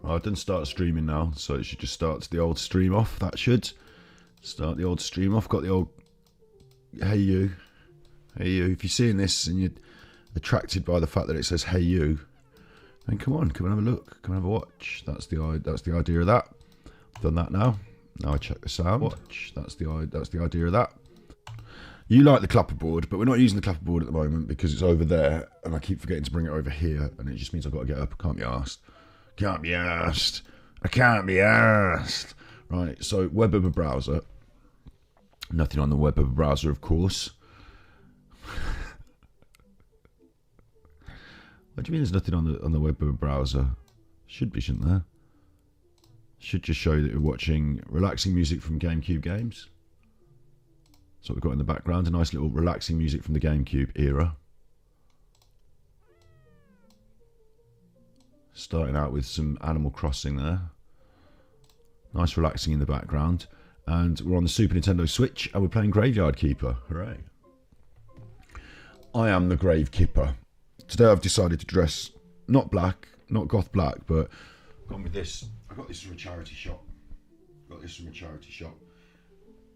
I didn't start streaming now, so it should just start the old stream off. That should start the old stream off. Got the old hey you. Hey you. If you're seeing this and you're attracted by the fact that it says hey you, then come on, come and have a look. Come and have a watch. That's the idea of that. Done that now. Now I check the sound. Watch. That's the idea of that. You like the clapperboard, but we're not using the clapperboard at the moment because it's over there, and I keep forgetting to bring it over here, and it just means I've got to get up. I can't be arsed. Can't be arsed. I can't be arsed. Right, so web of a browser. Nothing on the web of a browser, of course. What do you mean there's nothing on the web of a browser? Should be, shouldn't there? Should just show that we're watching relaxing music from GameCube games. That's what we've got in the background. A nice little relaxing music from the GameCube era. Starting out with some Animal Crossing there. Nice relaxing in the background. And we're on the Super Nintendo Switch and we're playing Graveyard Keeper. Hooray. I am the Grave Keeper. Today I've decided to dress not black, not goth black, but gone with this. I got this from a charity shop.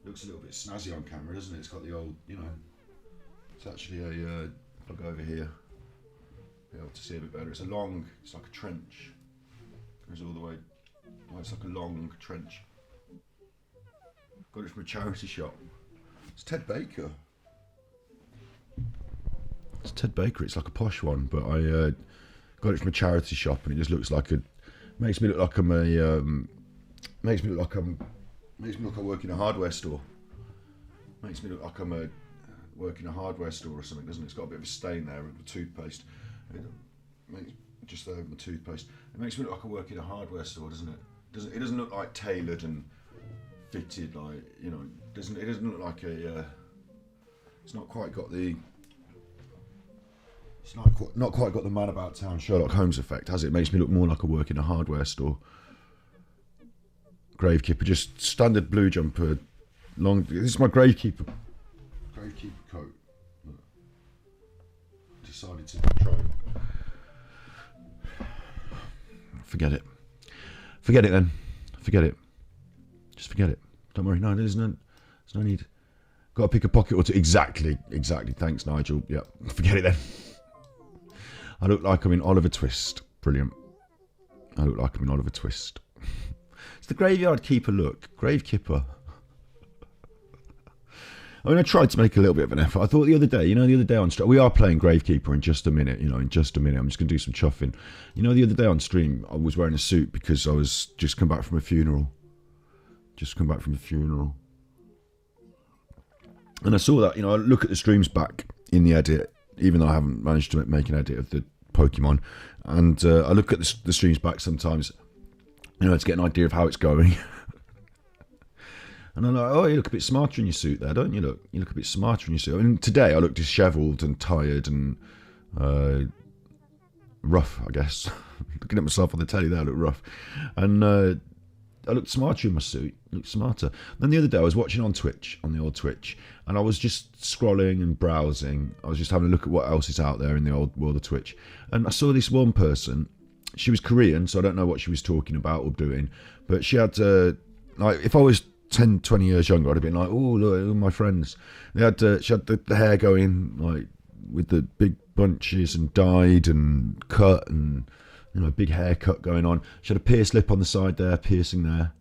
Looks a little bit snazzy on camera, doesn't it? It's got the old, you know, it's actually a, I'll go over here, be able to see a bit better. It's like a trench. Goes all the way, oh, it's like a long trench. Got it from a charity shop. It's Ted Baker. It's Ted Baker, it's like a posh one, but I got it from a charity shop and it just looks like makes me look like I work in a hardware store. Makes me look like I'm working a hardware store or something, doesn't it? It's got a bit of a stain there with the toothpaste. Just there with the toothpaste. It makes me look like I work in a hardware store, doesn't it? It doesn't look like tailored and fitted, like, you know. It doesn't look like a. It's not quite got the. It's not quite got the Man About Town Sherlock Holmes effect, has it? It makes me look more like I work in a hardware store. Gravekeeper, just standard blue jumper, long. This is my Gravekeeper coat. Decided to try. Forget it then. Forget it. Just forget it. Don't worry. No, there's no need. Got to pick a pocket or two. Exactly. Thanks, Nigel. Yeah. Forget it then. I look like I'm in Oliver Twist. Brilliant. I look like I'm in Oliver Twist. It's the Graveyard Keeper look. Grave Kipper. I mean, I tried to make a little bit of an effort. I thought the other day on stream, we are playing Gravekeeper in just a minute, I'm just going to do some chuffing. The other day on stream, I was wearing a suit because I was just come back from a funeral. And I saw that, I look at the streams back in the edit, even though I haven't managed to make an edit of the Pokemon. And I look at the streams back sometimes, to get an idea of how it's going. And I'm like, oh, you look a bit smarter in your suit there, don't you? You look a bit smarter in your suit. I mean, today I look dishevelled and tired and rough, I guess. Looking at myself on the telly there, I look rough. And I looked smarter in my suit. Looked smarter. Then the other day I was watching on the old Twitch, and I was just scrolling and browsing. I was just having a look at what else is out there in the old world of Twitch. And I saw this one person. She was Korean, so I don't know what she was talking about or doing. But she had, if I was 10, 20 years younger, I'd have been like, oh, look, my friends. She had the hair going, like, with the big bunches and dyed and cut and, big haircut going on. She had a pierced lip on the side there, piercing there.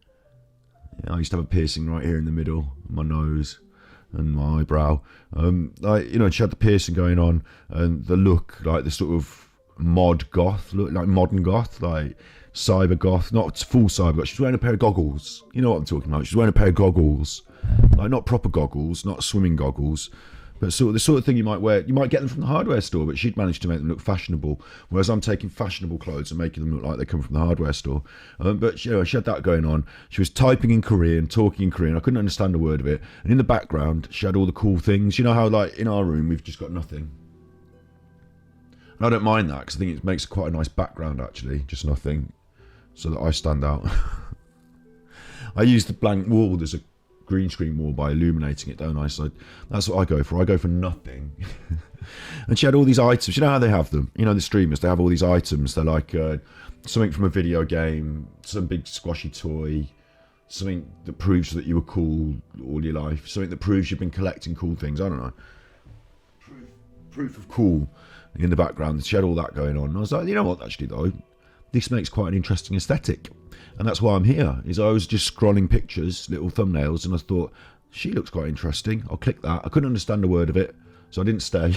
Yeah, I used to have a piercing right here in the middle, my nose and my eyebrow. She had the piercing going on and the look, like the sort of mod goth, look like modern goth, like cyber goth, not full cyber goth. She's wearing a pair of goggles. You know what I'm talking about. She's wearing a pair of goggles, like not proper goggles, not swimming goggles, but the sort of thing you might wear. You might get them from the hardware store, but she'd managed to make them look fashionable. Whereas I'm taking fashionable clothes and making them look like they come from the hardware store. But she had that going on. She was typing in Korean, talking in Korean. I couldn't understand a word of it. And in the background, she had all the cool things. You know how, like, in our room we've just got nothing. And I don't mind that because I think it makes quite a nice background, actually, just nothing, so that I stand out. I use the blank wall as a green screen more by illuminating it, don't I? So that's what I go for. I go for nothing. And she had all these items. You know how they have them? You know, the streamers, they have all these items. They're like something from a video game, some big squashy toy, something that proves that you were cool all your life, something that proves you've been collecting cool things. I don't know. Proof of cool in the background. She had all that going on. And I was like, you know what, actually, though, this makes quite an interesting aesthetic. And that's why I'm here, is I was just scrolling pictures, little thumbnails, and I thought, she looks quite interesting. I'll click that. I couldn't understand a word of it, so I didn't stay.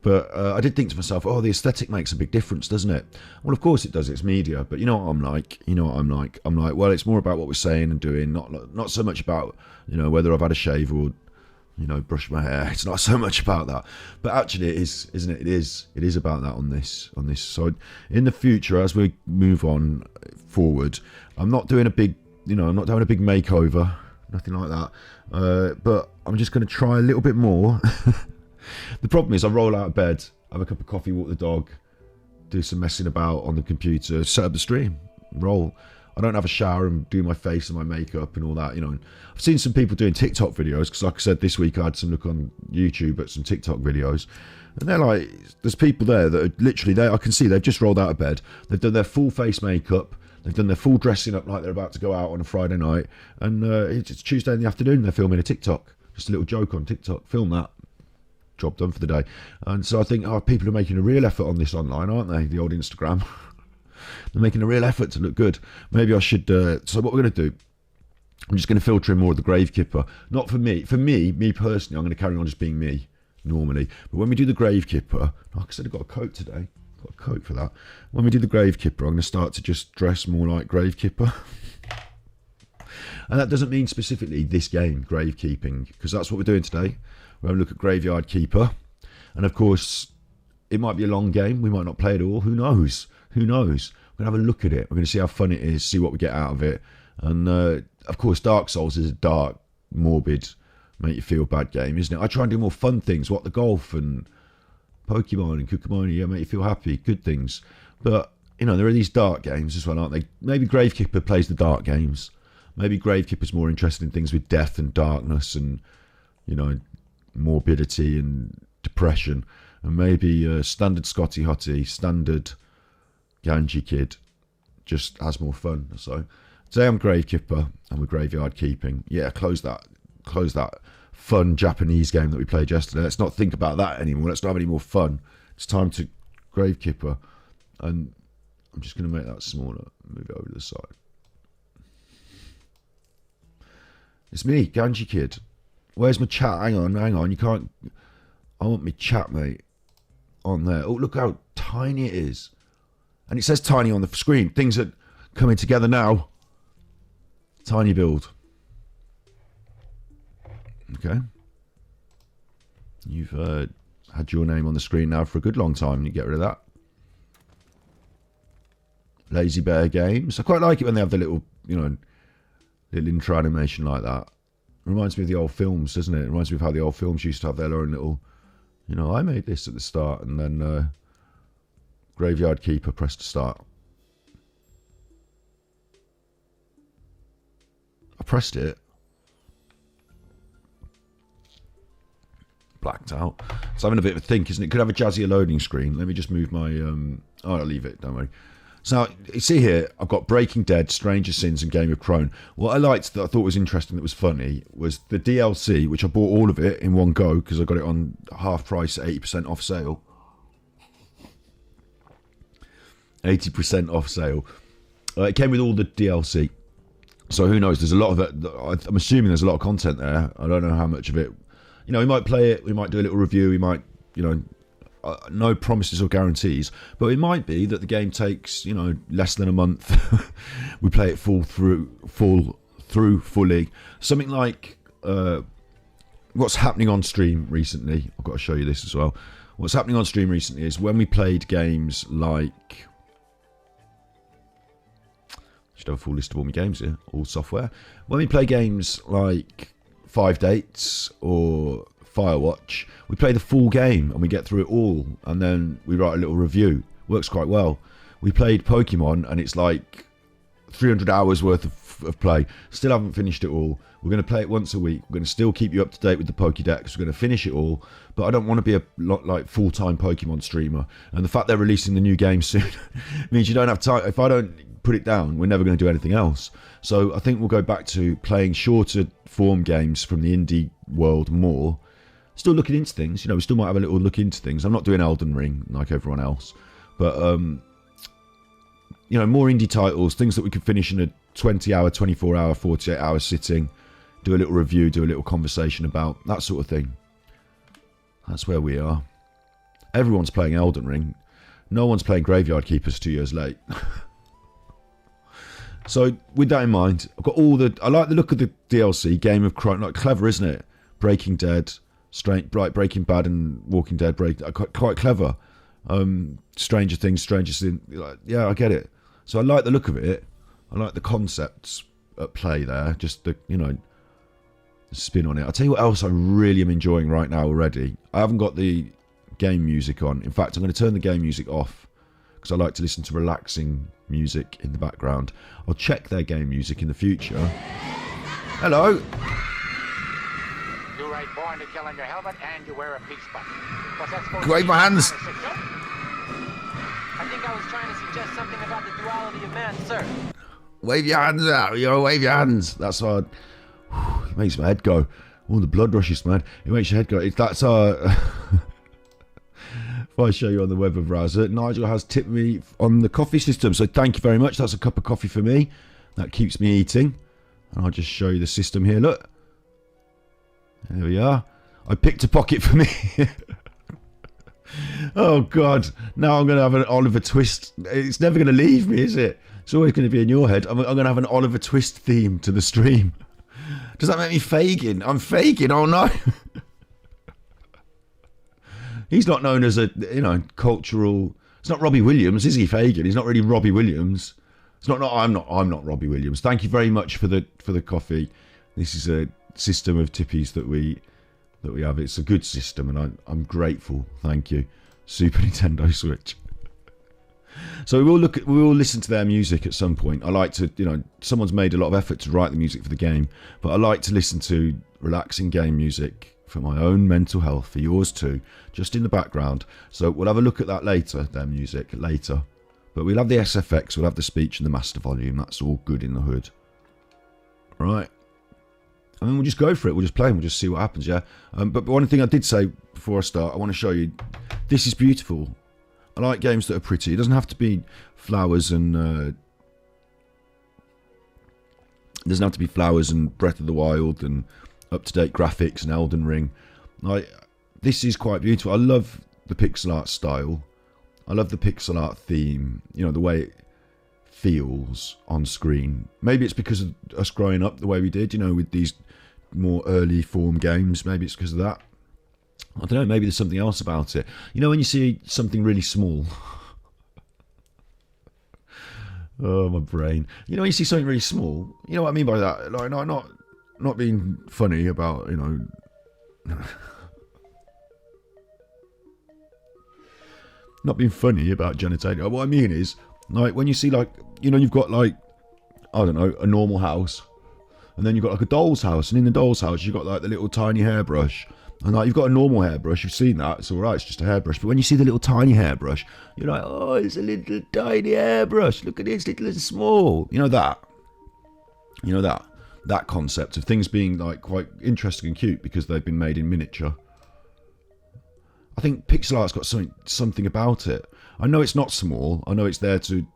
But I did think to myself, oh, the aesthetic makes a big difference, doesn't it? Well, of course it does. It's media. But you know what I'm like? You know what I'm like? I'm like, well, it's more about what we're saying and doing, not so much about, you know, whether I've had a shave or, you know, brush my hair. It's not so much about that. But actually it is, isn't it? It is about that on this. So in the future, as we move on forward, I'm not doing a big, you know, I'm not doing a big makeover, nothing like that. But I'm just going to try a little bit more. The problem is I roll out of bed, have a cup of coffee, walk the dog, do some messing about on the computer, set up the stream, roll. I don't have a shower and do my face and my makeup and all that, you know. I've seen some people doing TikTok videos, because like I said, this week I had some look on YouTube at some TikTok videos. And they're like, there's people there that are literally there. I can see they've just rolled out of bed. They've done their full face makeup. They've done their full dressing up like they're about to go out on a Friday night. And it's Tuesday in the afternoon. They're filming a TikTok. Just a little joke on TikTok. Film that. Job done for the day. And so I think, oh, people are making a real effort on this online, aren't they? The old Instagram. They're making a real effort to look good. Maybe I should... so what we're going to do, I'm just going to filter in more of the Gravekipper. Not for me. For me personally, I'm going to carry on just being me, normally. But when we do the Gravekipper, like I said, I've got a coat today. Got a coat for that. When we do the Gravekipper, I'm going to start to just dress more like Gravekipper. And that doesn't mean specifically this game, Gravekeeping, because that's what we're doing today. We're going to look at Graveyard Keeper. And of course, it might be a long game. We might not play it all. Who knows? Who knows? We're going to have a look at it. We're going to see how fun it is, see what we get out of it. And of course, Dark Souls is a dark, morbid, make you feel bad game, isn't it? I try and do more fun things, what the golf and Pokemon and Kukumoni, yeah, make you feel happy, good things. But, you know, there are these dark games as well, aren't they? Maybe Gravekeeper plays the dark games. Maybe Gravekeeper's more interested in things with death and darkness and, you know, morbidity and depression. And maybe standard Scotty Hottie, standard Ganji Kid just has more fun. So today I'm Gravekipper and we're Graveyard Keeping. Yeah, close that fun Japanese game that we played yesterday. Let's not think about that anymore. Let's not have any more fun. It's time to Gravekipper. And I'm just going to make that smaller. Move it over to the side. It's me, Ganji Kid. Where's my chat? Hang on. You can't... I want my chat, mate. On there. Oh, look how tiny it is. And it says tiny on the screen. Things are coming together now. Tiny build. Okay. You've had your name on the screen now for a good long time. You get rid of that. Lazy Bear Games. I quite like it when they have the little, you know, little intro animation like that. Reminds me of the old films, doesn't it? It reminds me of how the old films used to have their own little, you know, I made this at the start and then Graveyard Keeper, press to start. I pressed it. Blacked out. It's having a bit of a think, isn't it? Could have a jazzier loading screen. Let me just move my... I'll leave it, don't worry. So now, you see here, I've got Breaking Dead, Stranger Sins and Game of Thrones. What I liked that I thought was interesting, that was funny, was the DLC, which I bought all of it in one go because I got it on half price, 80% off sale. 80% off sale. It came with all the DLC. So who knows, there's a lot of it. I'm assuming there's a lot of content there. I don't know how much of it. You know, we might play it, we might do a little review, we might, you know, no promises or guarantees, but it might be that the game takes, you know, less than a month. We play it fully. Something like what's happening on stream recently. I've got to show you this as well. What's happening on stream recently is when we played games like... I should have a full list of all my games here, all software. When we play games like 5 Dates or Firewatch, we play the full game and we get through it all and then we write a little review. Works quite well. We played Pokemon and it's like 300 hours worth of play. Still haven't finished it all. We're going to play it once a week. We're going to still keep you up to date with the Pokédex. We're going to finish it all. But I don't want to be a like full-time Pokemon streamer. And the fact they're releasing the new game soon means you don't have time. If I don't put it down, we're never going to do anything else. So I think we'll go back to playing shorter form games from the indie world more. Still looking into things. You know, we still might have a little look into things. I'm not doing Elden Ring like everyone else. But, you know, more indie titles, things that we could finish in a 20-hour, 24-hour, 48-hour sitting, do a little review, do a little conversation about, that sort of thing. That's where we are. Everyone's playing Elden Ring. No one's playing Graveyard Keepers 2 years late. So, with that in mind, I've got all the... I like the look of the DLC, Game of Crime. Like, clever, isn't it? Breaking Dead, Breaking Bad and Walking Dead, quite clever. Stranger Things, like, yeah, I get it. So I like the look of it. I like the concepts at play there. Just the, you know, the spin on it. I'll tell you what else I really am enjoying right now already. I haven't got the game music on. In fact, I'm going to turn the game music off because I like to listen to relaxing music in the background. I'll check their game music in the future. Hello. You're right, born to kill on your helmet and you wear a peace button. Wave my hands. I think I was trying to suggest something about the duality of man, sir. Wave your hands out. You know, wave your hands. That's our... It makes my head go. All the blood rushes, man. It makes your head go. That's our... If I show you on the web browser, Nigel has tipped me on the coffee system. So thank you very much. That's a cup of coffee for me. That keeps me eating. And I'll just show you the system here. Look. There we are. I picked a pocket for me. Oh, God. Now I'm going to have an Oliver Twist. It's never going to leave me, is it? It's always going to be in your head. I'm going to have an Oliver Twist theme to the stream. Does that make me Fagin? I'm Fagin. Oh, no. He's not known as a, you know, cultural... It's not Robbie Williams, is he, Fagin? He's not really Robbie Williams. It's not. I'm not Robbie Williams. Thank you very much for the coffee. This is a system of tippies that we have. It's a good system, and I'm grateful. Thank you, Super Nintendo Switch. So we will listen to their music at some point. I like to, you know, someone's made a lot of effort to write the music for the game, but I like to listen to relaxing game music for my own mental health, for yours too, just in the background. So we'll have a look at that later, their music later. But we'll have the SFX, we'll have the speech and the master volume. That's all good in the hood. Right. And then we'll just go for it. We'll just play and we'll just see what happens, yeah? But one thing I did say before I start, I want to show you, this is beautiful. I like games that are pretty. It doesn't have to be flowers and... it doesn't have to be flowers and Breath of the Wild and up-to-date graphics and Elden Ring. Like, this is quite beautiful. I love the pixel art style. I love the pixel art theme. You know, the way it feels on screen. Maybe it's because of us growing up the way we did, you know, with these more early form games. Maybe it's because of that. I don't know, maybe there's something else about it. You know when you see something really small? Oh, my brain. You know when you see something really small? You know what I mean by that? Like, no, not being funny about, you know... not being funny about genitalia. What I mean is, like, when you see, like, you know, you've got, like, I don't know, a normal house, and then you've got, like, a doll's house, and in the doll's house, you've got, like, the little tiny hairbrush, and, like, you've got a normal hairbrush, you've seen that, it's alright, it's just a hairbrush, but when you see the little tiny hairbrush, you're like, oh, it's a little tiny hairbrush, look at it, it's little and small, you know that concept of things being, like, quite interesting and cute because they've been made in miniature. I think pixel art's got something about it. I know it's not small. I know it's there to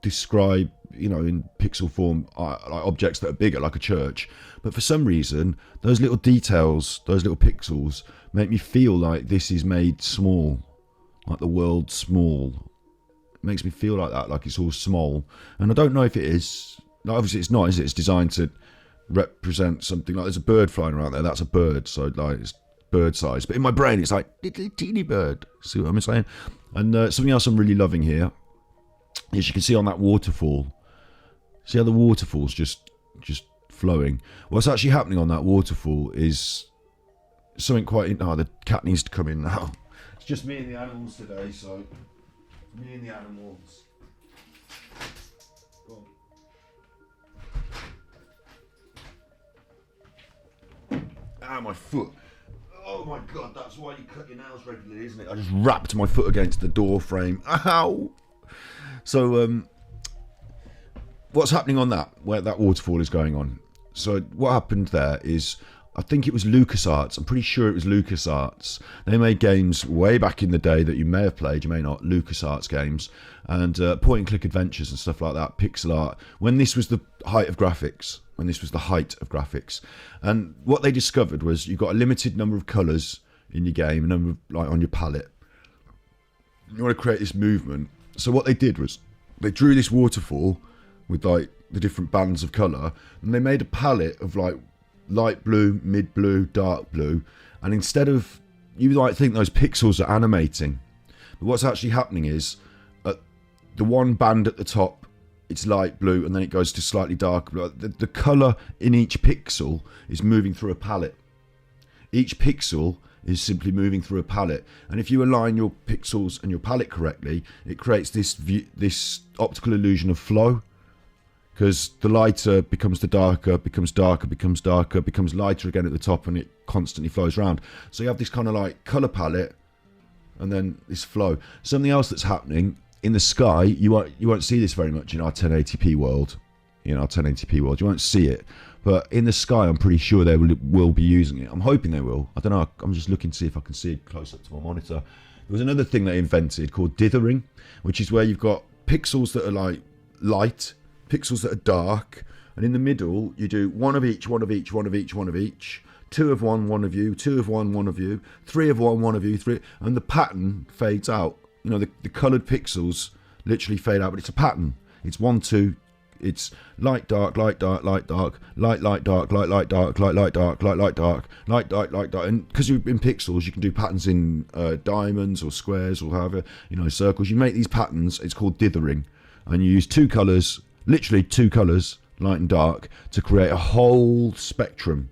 describe, you know, in pixel form, like objects that are bigger, like a church. But for some reason, those little details, those little pixels, make me feel like this is made small, like the world's small. It makes me feel like that, like it's all small. And I don't know if it is. Like, obviously, it's not, is it? It's designed to represent something. Like, there's a bird flying around there. That's a bird. So, like, it's bird size, but in my brain it's like little teeny bird. See what I'm saying? And something else I'm really loving here is you can see on that waterfall. See how the waterfall's just flowing. What's actually happening on that waterfall is something quite. Oh, the cat needs to come in now. It's just me and the animals today, so me and the animals. Go on. Ow, my foot. Oh my god, that's why you cut your nails regularly, isn't it? I just wrapped my foot against the door frame. Ow! So, what's happening on that, where that waterfall is going on? So, what happened there is, I think it was LucasArts. I'm pretty sure it was LucasArts. They made games way back in the day that you may have played, you may not, LucasArts games, and point-and-click adventures and stuff like that, pixel art, when this was the height of graphics. And what they discovered was you've got a limited number of colours in your game, a number of, like, on your palette. You want to create this movement. So what they did was they drew this waterfall with, like, the different bands of colour, and they made a palette of, like, light blue, mid blue, dark blue, and instead of, you might think those pixels are animating, but what's actually happening is the one band at the top, it's light blue, and then it goes to slightly darker blue. The colour in each pixel is moving through a palette. Each pixel is simply moving through a palette, and if you align your pixels and your palette correctly, it creates this optical illusion of flow. Because the lighter becomes the darker, becomes darker, becomes darker, becomes lighter again at the top, and it constantly flows around. So you have this kind of like colour palette, and then this flow. Something else that's happening in the sky, you won't see this very much in our 1080p world. You won't see it. But in the sky, I'm pretty sure they will be using it. I'm hoping they will. I don't know. I'm just looking to see if I can see it close up to my monitor. There was another thing they invented called Dithering, which is where you've got pixels that are like light, pixels that are dark, and in the middle you do one of each, two of one of you, two of one of you, three of one of you, three, and the pattern fades out. You know, the coloured pixels literally fade out, but it's a pattern. It's 1, 2, it's light, dark, light, dark, light, dark, light, light, dark, light, light, dark, light, light, dark, light, light, dark, light, dark, light, dark. And because you're in pixels, you can do patterns in diamonds or squares or however, circles. You make these patterns, it's called dithering, and you use two colours, literally two colours, light and dark, to create a whole spectrum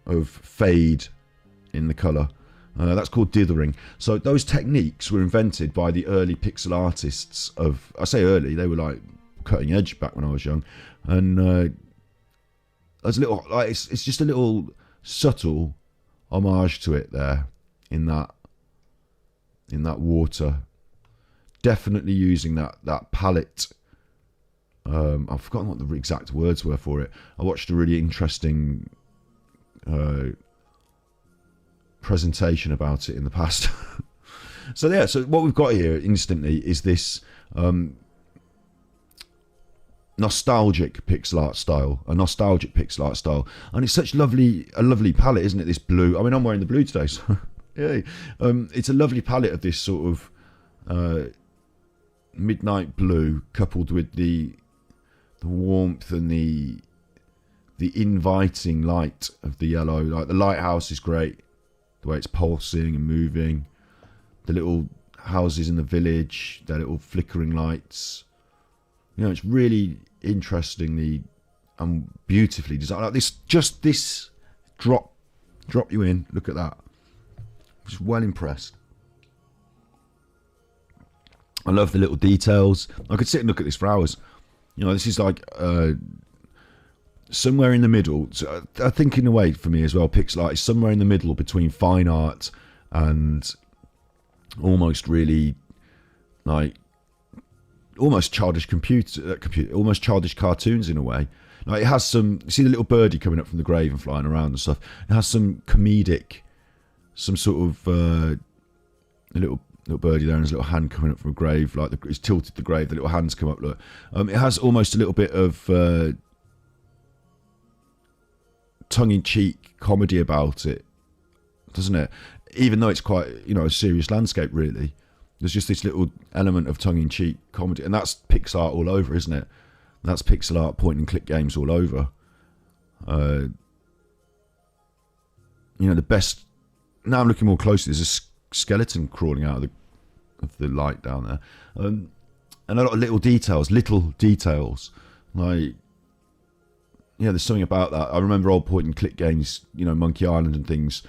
of fade in the colour. That's called dithering. So those techniques were invented by the early pixel artists of, I say early, they were like cutting edge back when I was young. And there's a little, like, it's just a little subtle homage to it there in that water. Definitely using that palette. I've forgotten what the exact words were for it. I watched a really interesting presentation about it in the past. So what we've got here instantly is this nostalgic pixel art style, and it's such a lovely palette, isn't it? This blue. I mean, I'm wearing the blue today, so yay. It's a lovely palette of this sort of midnight blue, coupled with the warmth and the inviting light of the yellow. Like the lighthouse is great, the way it's pulsing and moving. The little houses in the village, their little flickering lights. It's really interestingly and beautifully designed. Like this drop you in. Look at that. I'm just well impressed. I love the little details. I could sit and look at this for hours. This is like somewhere in the middle. So I think in a way for me as well, pixel art is somewhere in the middle between fine art and almost really like almost childish almost childish cartoons in a way. Like it has some, you see the little birdie coming up from the grave and flying around and stuff. It has some comedic, some sort of a little birdie there and his little hand coming up from a grave, like it's tilted the grave, the little hands come up, look. It has almost a little bit of tongue-in-cheek comedy about it, doesn't it? Even though it's quite, a serious landscape, really. There's just this little element of tongue-in-cheek comedy, and that's pixel art all over, isn't it? That's pixel art point-and-click games all over. The best... Now I'm looking more closely, there's a skeleton crawling out of the light down there. And a lot of little details, like... there's something about that. I remember old point-and-click games, Monkey Island and things.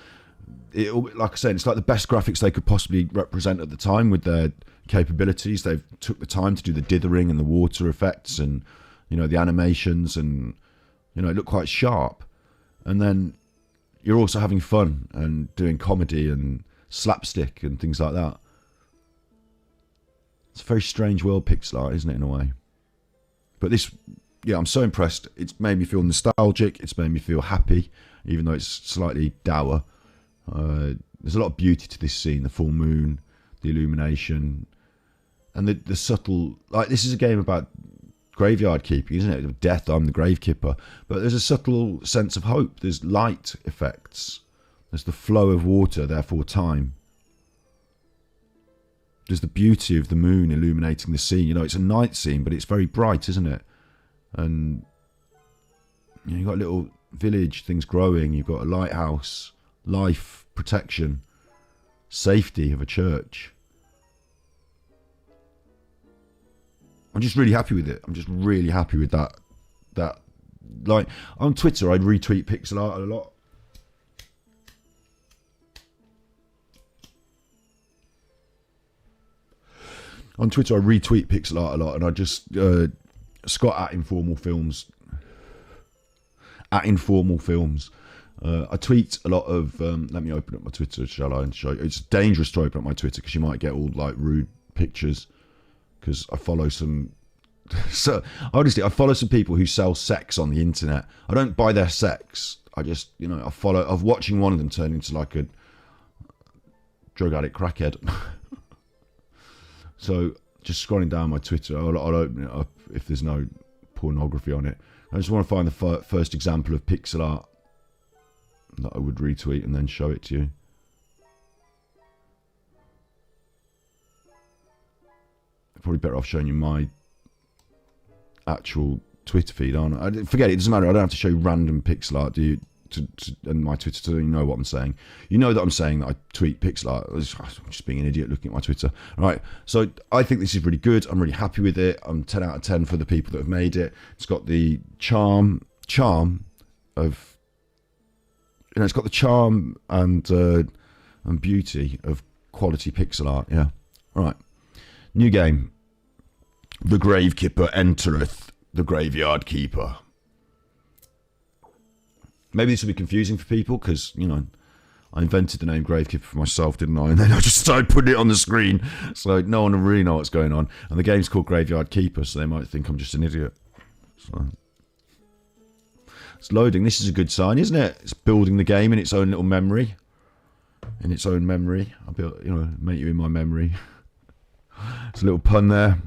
Like I said, it's like the best graphics they could possibly represent at the time with their capabilities. They've took the time to do the dithering and the water effects and, the animations and, it looked quite sharp. And then, you're also having fun and doing comedy and slapstick and things like that. It's a very strange world, pixel art, isn't it, in a way? But this, yeah, I'm so impressed. It's made me feel nostalgic. It's made me feel happy, even though it's slightly dour. There's a lot of beauty to this scene, the full moon, the illumination, and the subtle... Like, this is a game about graveyard keeping, isn't it? Death, I'm the gravekeeper. But there's a subtle sense of hope. There's light effects. There's the flow of water, therefore time. There's the beauty of the moon illuminating the scene. You know, it's a night scene, but it's very bright, isn't it? And you know, you've got a little village, things growing. You've got a lighthouse, life, protection, safety of a church. I'm just really happy with it. I'm just really happy with that. Like, on Twitter, I'd retweet pixel art a lot. On Twitter, I retweet pixel art a lot, and I just Scott at Informal Films. At Informal Films, I tweet a lot of. Let me open up my Twitter, shall I? And show you. It's dangerous to open up my Twitter because you might get all like rude pictures. Because I follow some. So honestly, I follow some people who sell sex on the internet. I don't buy their sex. I just, you know, I'm watching one of them turn into like a drug addict crackhead. So just scrolling down my Twitter, I'll open it up if there's no pornography on it. I just want to find the first example of pixel art that I would retweet and then show it to you. Probably better off showing you my actual Twitter feed, aren't I? Forget it, it doesn't matter. I don't have to show you random pixel art, do you? And my Twitter, so you know what I'm saying. You know that I'm saying that I tweet pixel art. I'm just being an idiot looking at my Twitter. All right, so I think this is really good. I'm really happy with it. I'm 10 out of 10 for the people that have made it. It's got the charm of, you know, it's got the charm and beauty of quality pixel art. Yeah. All right. New game. The Gravekeeper entereth the Graveyard Keeper. Maybe this will be confusing for people because, you know, I invented the name Gravekeeper for myself, didn't I? And then I just started putting it on the screen. So no one will really know what's going on. And the game's called Graveyard Keeper, so they might think I'm just an idiot. So it's loading. This is a good sign, isn't it? It's building the game in its own little memory. In its own memory. I'll build, you know, make you in my memory. It's a little pun there.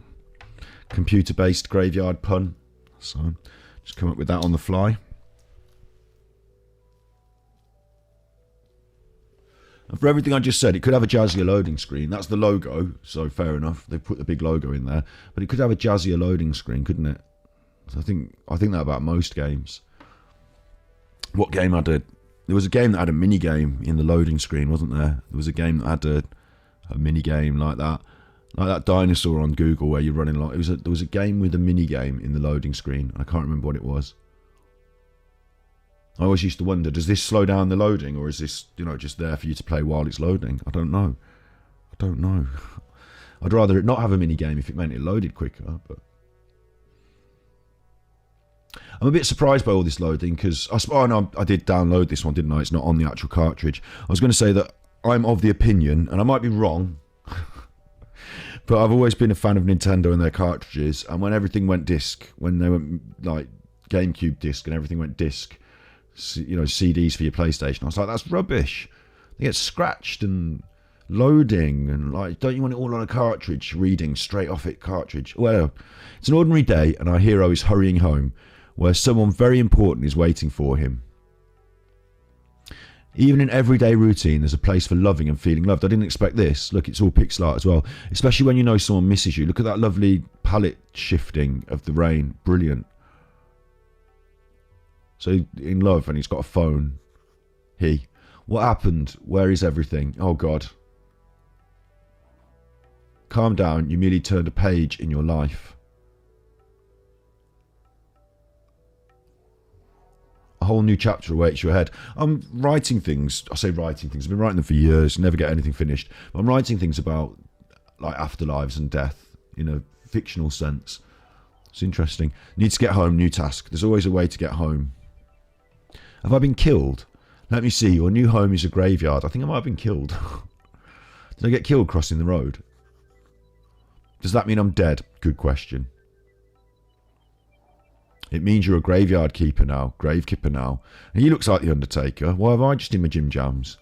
Computer-based graveyard pun. So just come up with that on the fly. And for everything I just said, it could have a jazzier loading screen. That's the logo, so fair enough. They put the big logo in there. But it could have a jazzier loading screen, couldn't it? So I think that about most games. What game had a... There was a game that had a mini-game in the loading screen, wasn't there? There was a game that had a mini-game like that. Like that dinosaur on Google where you're running like... There was a game with a mini-game in the loading screen. I can't remember what it was. I always used to wonder, does this slow down the loading, or is this, you know, just there for you to play while it's loading? I don't know. I'd rather it not have a mini game if it meant it loaded quicker. But I'm a bit surprised by all this loading because I did download this one, didn't I? It's not on the actual cartridge. I was going to say that I'm of the opinion, and I might be wrong, but I've always been a fan of Nintendo and their cartridges. And when everything went disc, when they went like GameCube disc and everything went disc, you know, CDs for your PlayStation, I was like, that's rubbish. They get scratched and loading, and like, don't you want it all on a cartridge, reading straight off it cartridge? Well, it's an ordinary day, and our hero is hurrying home, where someone very important is waiting for him. Even in everyday routine, there's a place for loving and feeling loved. I didn't expect this. Look, it's all pixel art as well, especially when you know someone misses you. Look at that lovely palette shifting of the rain. Brilliant. So in love, and he's got a phone. What happened? Where is everything? Oh God. Calm down. You merely turned a page in your life. A whole new chapter awaits you ahead. I'm writing things. I say writing things. I've been writing them for years. Never get anything finished. But I'm writing things about like afterlives and death in a fictional sense. It's interesting. Need to get home. New task. There's always a way to get home. Have I been killed? Let me see. Your new home is a graveyard. I think I might have been killed. Did I get killed crossing the road? Does that mean I'm dead? Good question. It means you're a graveyard keeper now. Gravekeeper now. And he looks like the Undertaker. Why have I just in my gym jams?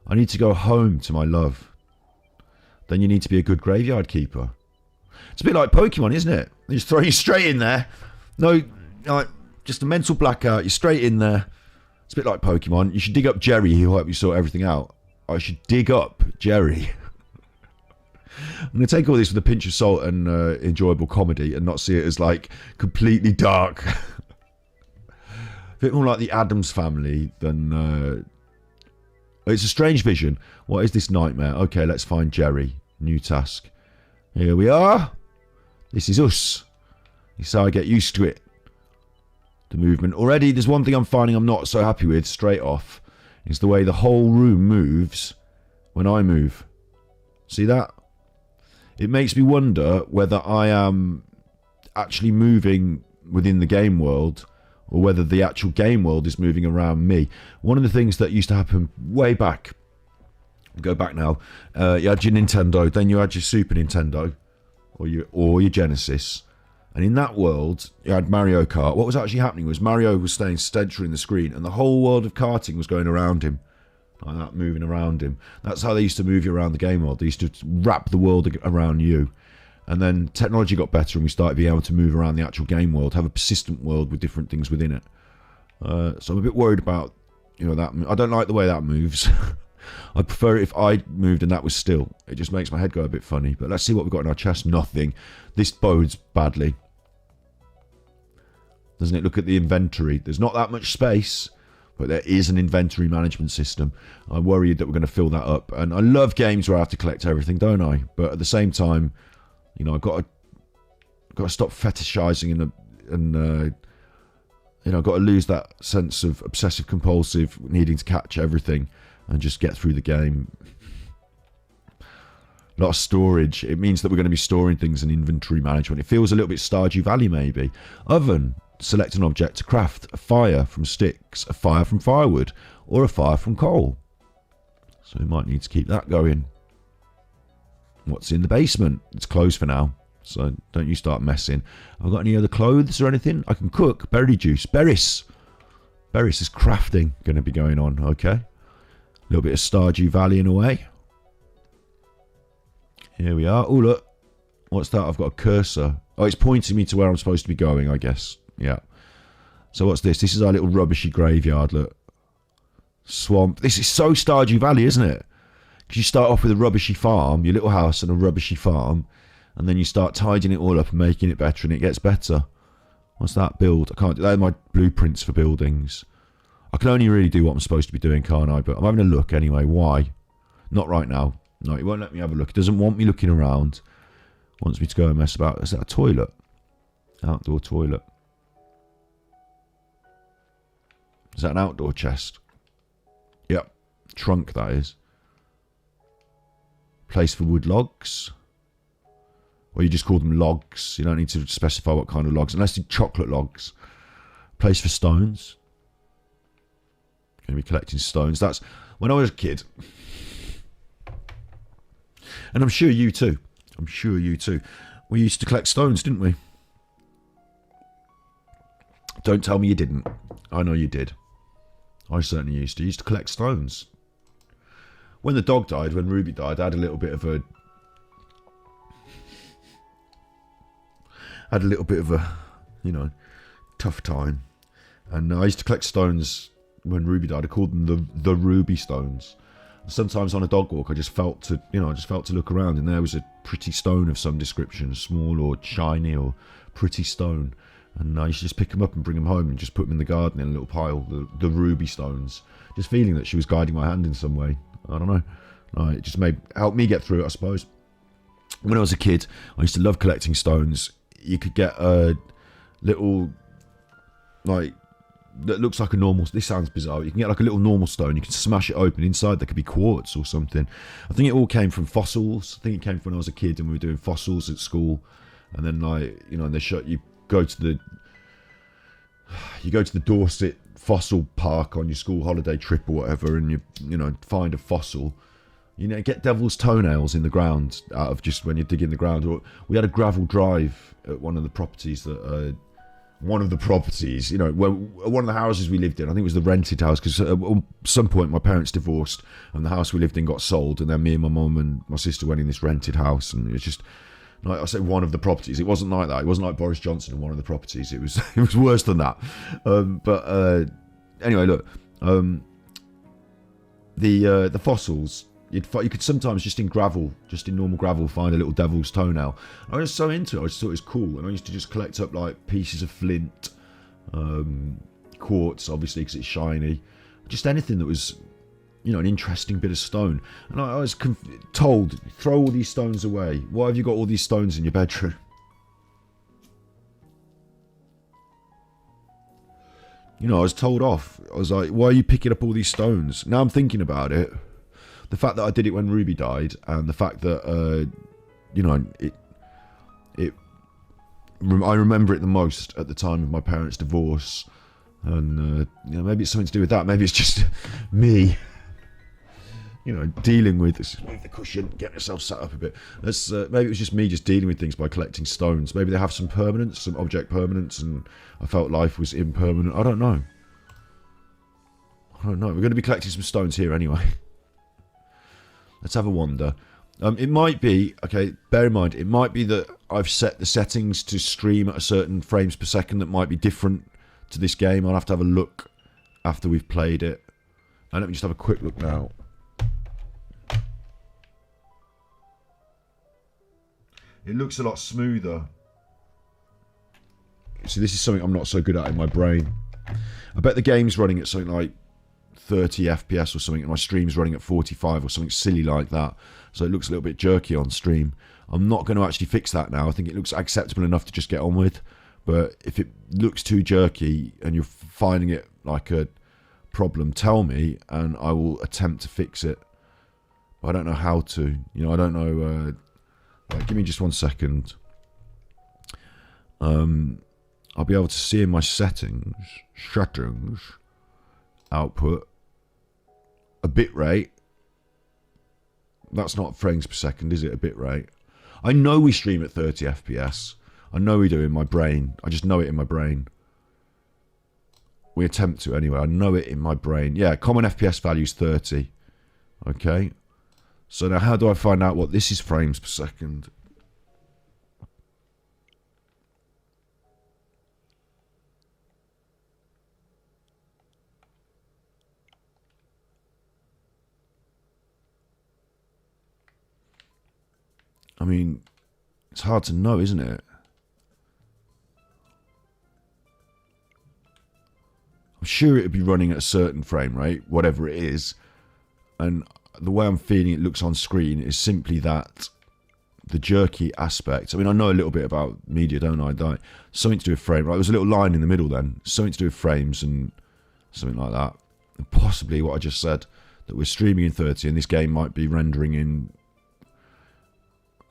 I need to go home to my love. Then you need to be a good graveyard keeper. It's a bit like Pokemon, isn't it? They just throw you straight in there. No, like, just a mental blackout. You're straight in there. It's a bit like Pokemon. You should dig up Jerry, who'll help you sort everything out. I should dig up Jerry. I'm going to take all this with a pinch of salt and enjoyable comedy and not see it as, like, completely dark. A bit more like the Addams Family than... It's a strange vision. What is this nightmare? Okay, let's find Jerry. New task. Here we are. This is us. This is how I get used to it. The movement. Already, there's one thing I'm finding I'm not so happy with straight off. Is the way the whole room moves when I move. See that? It makes me wonder whether I am actually moving within the game world or whether the actual game world is moving around me. One of the things that used to happen way back, go back now, you had your Nintendo, then you had your Super Nintendo or your Genesis. And in that world, you had Mario Kart. What was actually happening was Mario was staying central in the screen and the whole world of karting was going around him. Like that, moving around him. That's how they used to move you around the game world. They used to wrap the world around you. And then technology got better and we started being able to move around the actual game world, have a persistent world with different things within it. So I'm a bit worried about, that. I don't like the way that moves. I'd prefer it if I moved and that was still. It just makes my head go a bit funny. But let's see what we've got in our chest. Nothing. This bodes badly. Doesn't it? Look at the inventory. There's not that much space, but there is an inventory management system. I'm worried that we're going to fill that up. And I love games where I have to collect everything, don't I? But at the same time, I've got to stop fetishizing and I've got to lose that sense of obsessive compulsive needing to catch everything and just get through the game. A lot of storage. It means that we're going to be storing things in inventory management. It feels a little bit Stardew Valley maybe. Oven. Select an object to craft. A fire from sticks, a fire from firewood, or a fire from coal. So we might need to keep that going. What's in the basement? It's closed for now, so don't you start messing. Have I got any other clothes or anything? I can cook. Berry juice. Berries. Berries is crafting going to be going on, okay. A little bit of Stardew Valley in a way. Here we are. Oh, look. What's that? I've got a cursor. Oh, it's pointing me to where I'm supposed to be going, I guess. Yeah. So what's this? This is our little rubbishy graveyard, look. Swamp. This is so Stardew Valley, isn't it? Because you start off with a rubbishy farm, your little house and a rubbishy farm, and then you start tidying it all up and making it better, and it gets better. What's that? Build. I can't do that. They're my blueprints for buildings. I can only really do what I'm supposed to be doing, can't I? But I'm having a look anyway. Why? Not right now. No, it won't let me have a look. It doesn't want me looking around. It wants me to go and mess about. Is that a toilet? Outdoor toilet. Is that an outdoor chest? Yep. Trunk, that is. Place for wood logs. Or you just call them logs. You don't need to specify what kind of logs. Unless they're chocolate logs. Place for stones. Going to be collecting stones. That's when I was a kid. And I'm sure you too. I'm sure you too. We used to collect stones, didn't we? Don't tell me you didn't. I know you did. I certainly used to. I used to collect stones. When the dog died, when Ruby died, I had a little bit of a... tough time. And I used to collect stones when Ruby died. I called them the Ruby stones. Sometimes on a dog walk, I just felt to look around, and there was a pretty stone of some description, small or shiny or pretty stone. And I used to just pick them up and bring them home and just put them in the garden in a little pile, the ruby stones. Just feeling that she was guiding my hand in some way. I don't know. It just helped me get through it, I suppose. When I was a kid, I used to love collecting stones. You could get a little, that looks like a normal... This sounds bizarre. You can get like a little normal stone. You can smash it open. Inside there could be quartz or something. I think it all came from fossils. I think it came from when I was a kid and we were doing fossils at school. And then and they shut... You go to the Dorset fossil park on your school holiday trip or whatever, and you know, find a fossil, you know, get devil's toenails in the ground out of just when you dig in the ground. Or we had a gravel drive at one of the properties that. One of the properties, you know, one of the houses we lived in, I think it was the rented house, because at some point my parents divorced and the house we lived in got sold, and then me and my mum and my sister went in this rented house, and it was just, like I say, one of the properties. It wasn't like that. It wasn't like Boris Johnson in one of the properties. It was it was worse than that. But anyway, look, the fossils. You could sometimes just in normal gravel, find a little devil's toenail. I was so into it. I just thought it was cool, and I used to just collect up like pieces of flint, quartz, obviously because it's shiny, just anything that was, you know, an interesting bit of stone. And I was told, throw all these stones away. Why have you got all these stones in your bedroom? You know, I was told off. I was like, why are you picking up all these stones? Now I'm thinking about it. The fact that I did it when Ruby died, and the fact that, you know, I remember it the most at the time of my parents' divorce, and you know, maybe it's something to do with that. Maybe it's just me, you know, dealing with this. Move the cushion, get myself sat up a bit. Maybe it was just me just dealing with things by collecting stones. Maybe they have some permanence, some object permanence, and I felt life was impermanent. I don't know. We're going to be collecting some stones here anyway. Let's have a wander. It might be, okay, bear in mind, it might be that I've set the settings to stream at a certain frames per second that might be different to this game. I'll have to have a look after we've played it. And let me just have a quick look now. It looks a lot smoother. See, this is something I'm not so good at in my brain. I bet the game's running at something like 30 FPS or something, and my stream's running at 45 or something silly like that, so it looks a little bit jerky on stream. I'm not going to actually fix that now. I think it looks acceptable enough to just get on with, but if it looks too jerky and you're finding it like a problem, tell me and I will attempt to fix it, but I don't know how to. You know, I don't know. Like, give me just 1 second. I'll be able to see in my settings, output, a bit rate. That's not frames per second, is it? A bit rate. I know we stream at 30 FPS. I know we do in my brain. I just know it in my brain. We attempt to anyway. I know it in my brain. Yeah, common FPS value is 30. Okay. So now how do I find out what this is frames per second? I mean, it's hard to know, isn't it? I'm sure it'd be running at a certain frame rate, whatever it is. And the way I'm feeling it looks on screen is simply that the jerky aspect. I mean, I know a little bit about media, don't I? Something to do with frame. Right, there's a little line in the middle then. Something to do with frames and something like that. And possibly what I just said, that we're streaming in 30 and this game might be rendering in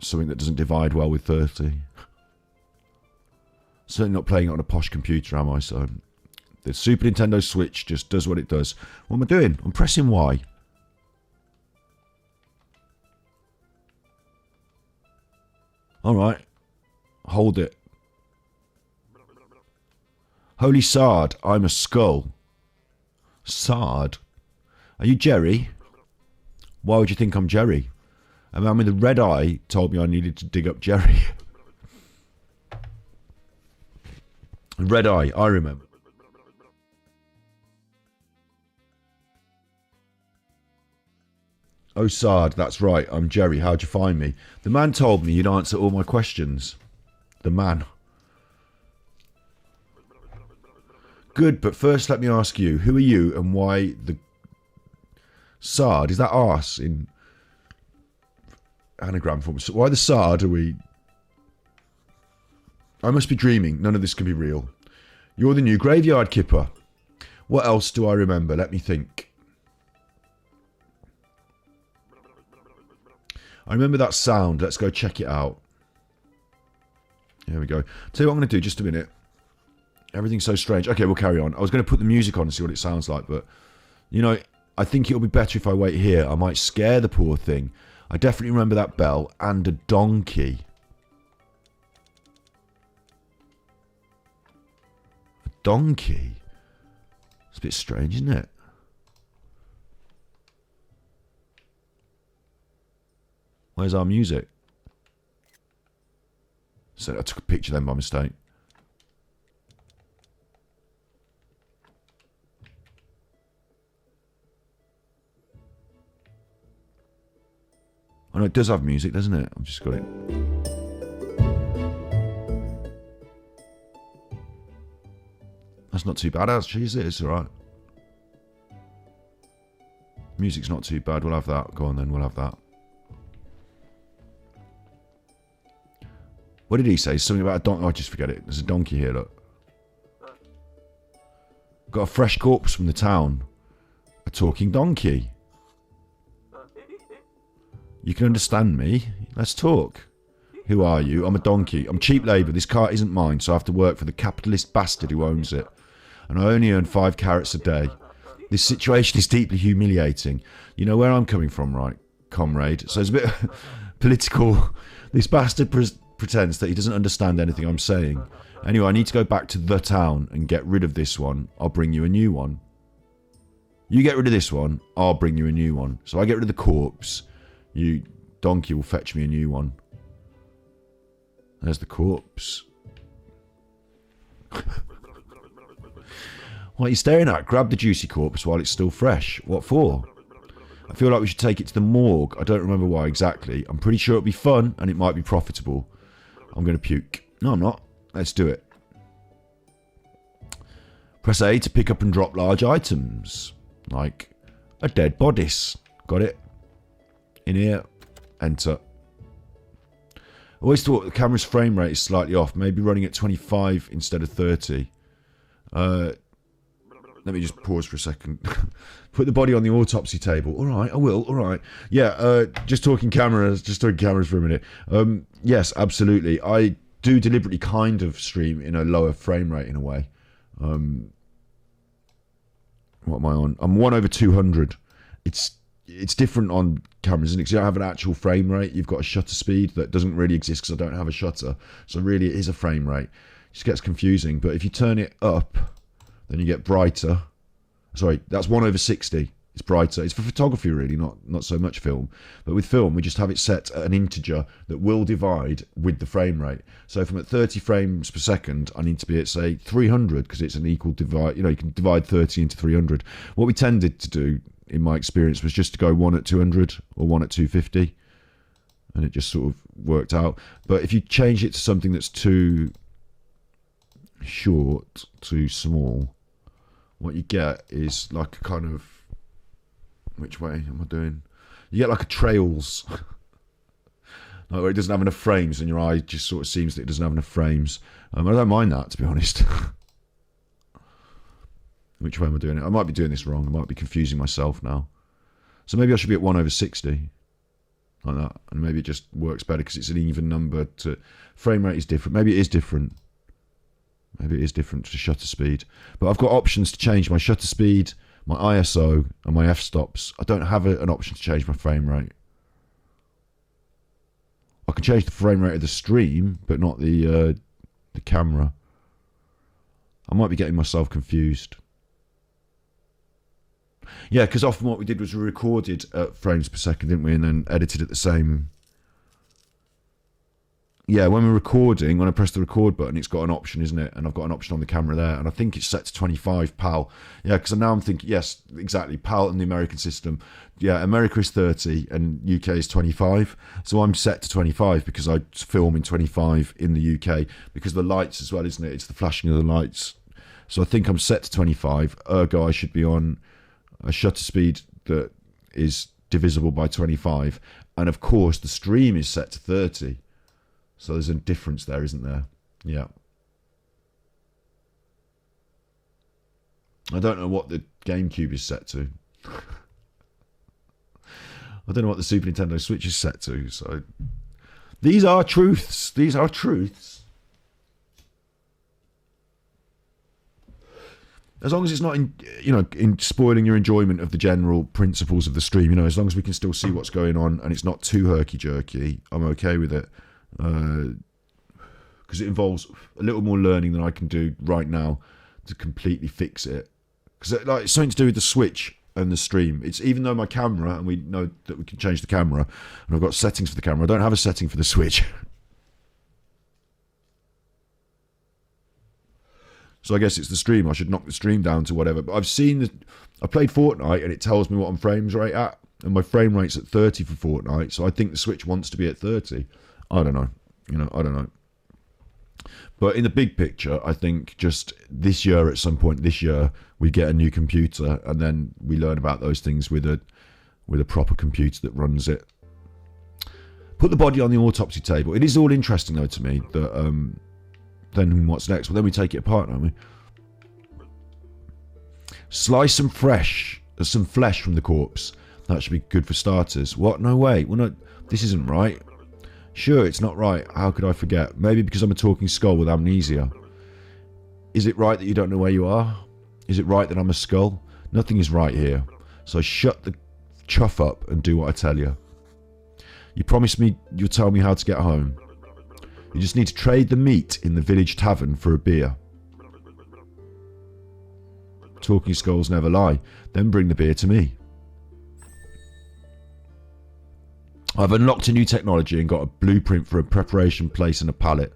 something that doesn't divide well with 30. Certainly not playing it on a posh computer, am I? So the Super Nintendo Switch just does what it does. What am I doing? I'm pressing Y. Alright. Hold it. Holy Sard, I'm a skull. Sard? Are you Jerry? Why would you think I'm Jerry? I mean, the red eye told me I needed to dig up Jerry. Red eye, I remember. Oh, Sard, that's right, I'm Jerry. How'd you find me? The man told me you'd answer all my questions. The man. Good, but first let me ask you, who are you and why the... Sard, is that arse in anagram form? So why the Sard are we... I must be dreaming. None of this can be real. You're the new graveyard kipper. What else do I remember? Let me think. I remember that sound. Let's go check it out. Here we go. Tell you what I'm going to do, just a minute. Everything's so strange. Okay, we'll carry on. I was going to put the music on and see what it sounds like, but, you know, I think it'll be better if I wait here. I might scare the poor thing. I definitely remember that bell and a donkey. A donkey? It's a bit strange, isn't it? Where's our music? So I took a picture then by mistake. Oh no, it does have music, doesn't it? I've just got it. That's not too bad, actually, is it? It's alright. Music's not too bad. We'll have that. Go on then, we'll have that. What did he say? Something about a donkey. Oh, just forget it. There's a donkey here, look. Got a fresh corpse from the town. A talking donkey. You can understand me. Let's talk. Who are you? I'm a donkey. I'm cheap labour. This cart isn't mine, so I have to work for the capitalist bastard who owns it. And I only earn 5 carrots a day. This situation is deeply humiliating. You know where I'm coming from, right, comrade? So it's a bit political. This bastard pretends that he doesn't understand anything I'm saying. Anyway, I need to go back to the town and get rid of this one. I'll bring you a new one. You get rid of this one, I'll bring you a new one. So I get rid of the corpse. You donkey will fetch me a new one. There's the corpse. What are you staring at? Grab the juicy corpse while it's still fresh. What for? I feel like we should take it to the morgue. I don't remember why exactly. I'm pretty sure it'll be fun and it might be profitable. I'm going to puke. No, I'm not. Let's do it. Press A to pick up and drop large items. Like a dead bodice. Got it? In here. Enter. I always thought the camera's frame rate is slightly off. Maybe running at 25 instead of 30. Let me just pause for a second. Put the body on the autopsy table. All right, I will. All right. Yeah, just talking cameras for a minute. Yes, absolutely. I do deliberately kind of stream in a lower frame rate in a way. What am I on? I'm 1/200. It's different on cameras, isn't it? 'Cause you don't have an actual frame rate. You've got a shutter speed that doesn't really exist because I don't have a shutter. So really it is a frame rate. It just gets confusing. But if you turn it up, then you get brighter. Sorry, that's 1/60. It's brighter. It's for photography, really, not so much film. But with film, we just have it set at an integer that will divide with the frame rate. So if I'm at 30 frames per second, I need to be at, say, 300, because it's an equal divide. You know, you can divide 30 into 300. What we tended to do, in my experience, was just to go 1 at 200 or 1 at 250. And it just sort of worked out. But if you change it to something that's too short, too small, what you get is like a kind of... Which way am I doing? You get like a trails. Like where it doesn't have enough frames and your eye just sort of seems that it doesn't have enough frames. I don't mind that, to be honest. Which way am I doing it? I might be doing this wrong. I might be confusing myself now. So maybe I should be at 1/60. Like that. And maybe it just works better because it's an even number. To frame rate is different. Maybe it is different. Maybe it is different to shutter speed. But I've got options to change my shutter speed, my ISO, and my f-stops. I don't have an option to change my frame rate. I can change the frame rate of the stream, but not the camera. I might be getting myself confused. Yeah, because often what we did was we recorded at frames per second, didn't we? And then edited at the same... Yeah, when we're recording, when I press the record button, it's got an option, isn't it? And I've got an option on the camera there. And I think it's set to 25 PAL. Yeah, because now I'm thinking, yes, exactly, PAL in the American system. Yeah, America is 30 and UK is 25. So I'm set to 25 because I film in 25 in the UK. Because the lights as well, isn't it? It's the flashing of the lights. So I think I'm set to 25. Ergo, I should be on a shutter speed that is divisible by 25. And of course, the stream is set to 30. So there's a difference there, isn't there? Yeah. I don't know what the GameCube is set to. I don't know what the Super Nintendo Switch is set to. So these are truths. These are truths. as long as it's not in spoiling your enjoyment of the general principles of the stream, as long as we can still see what's going on and it's not too herky-jerky, I'm okay with it. Because it involves a little more learning than I can do right now to completely fix it. Because it's something to do with the Switch and the stream. It's even though my camera, and we know that we can change the camera, and I've got settings for the camera, I don't have a setting for the Switch. So I guess it's the stream. I should knock the stream down to whatever. But I played Fortnite and it tells me what I'm frames rate at. And my frame rate's at 30 for Fortnite. So I think the Switch wants to be at 30. I don't know. I don't know. But in the big picture, I think just this year, at some point this year, we get a new computer and then we learn about those things with a proper computer that runs it. Put the body on the autopsy table. It is all interesting though to me that then what's next? Well, then we take it apart, don't we? Slice some flesh from the corpse. That should be good for starters. What? No way. Well, no, this isn't right. Sure, it's not right. How could I forget? Maybe because I'm a talking skull with amnesia. Is it right that you don't know where you are? Is it right that I'm a skull? Nothing is right here. So shut the chuff up and do what I tell you. You promised me you'll tell me how to get home. You just need to trade the meat in the village tavern for a beer. Talking skulls never lie. Then bring the beer to me. I've unlocked a new technology and got a blueprint for a preparation place and a pallet.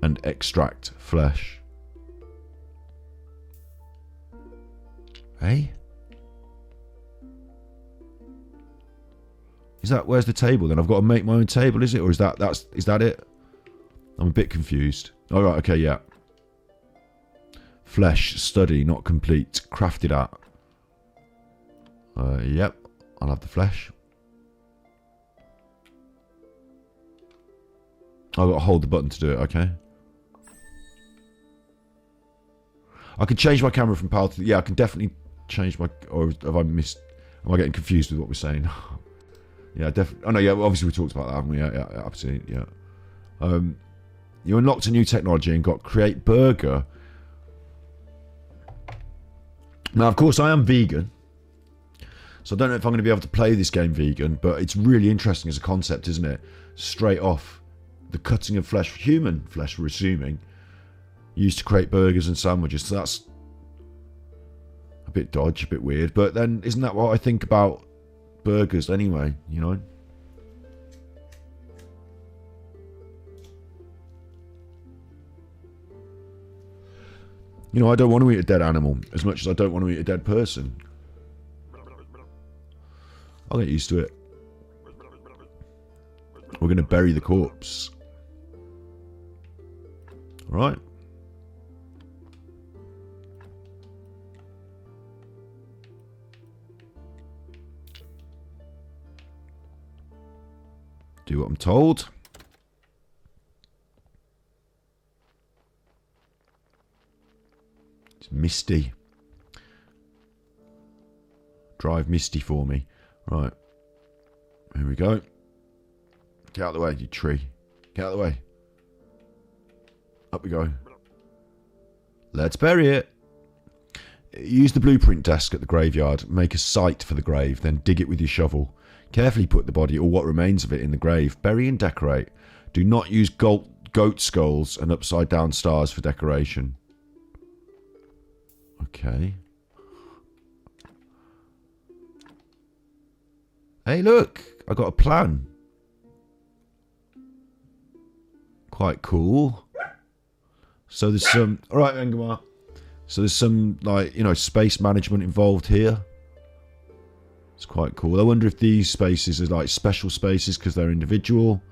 And extract flesh. Hey? Where's the table then? I've got to make my own table, is it? Or is that it? I'm a bit confused. All right, okay, yeah. Flesh, study, not complete. Crafted at. Yep, I'll have the flesh. I've got to hold the button to do it, okay. I can change my camera from PAL to... Yeah, I can definitely change my... Or have I missed... Am I getting confused with what we're saying? Yeah, definitely. Oh, no, yeah, obviously we talked about that, haven't we? Yeah, absolutely, yeah. You unlocked a new technology and got create burger. Now, of course, I am vegan. So I don't know if I'm going to be able to play this game vegan, but it's really interesting as a concept, isn't it? Straight off. The cutting of flesh, human flesh, we're assuming, used to create burgers and sandwiches. So that's a bit dodgy, a bit weird. But then, isn't that what I think about burgers anyway, I don't want to eat a dead animal as much as I don't want to eat a dead person. I'll get used to it. We're going to bury the corpse. All right. Do what I'm told. It's misty. Drive misty for me. Right. Here we go. Get out of the way, you tree. Get out of the way. Up we go. Let's bury it. Use the blueprint desk at the graveyard. Make a site for the grave. Then dig it with your shovel. Carefully put the body or what remains of it in the grave. Bury and decorate. Do not use goat skulls and upside down stars for decoration. Okay. Hey, look. I got a plan. Quite cool. So there's some... Alright, Engamar. So there's some, space management involved here. It's quite cool. I wonder if these spaces are special spaces because they're individual.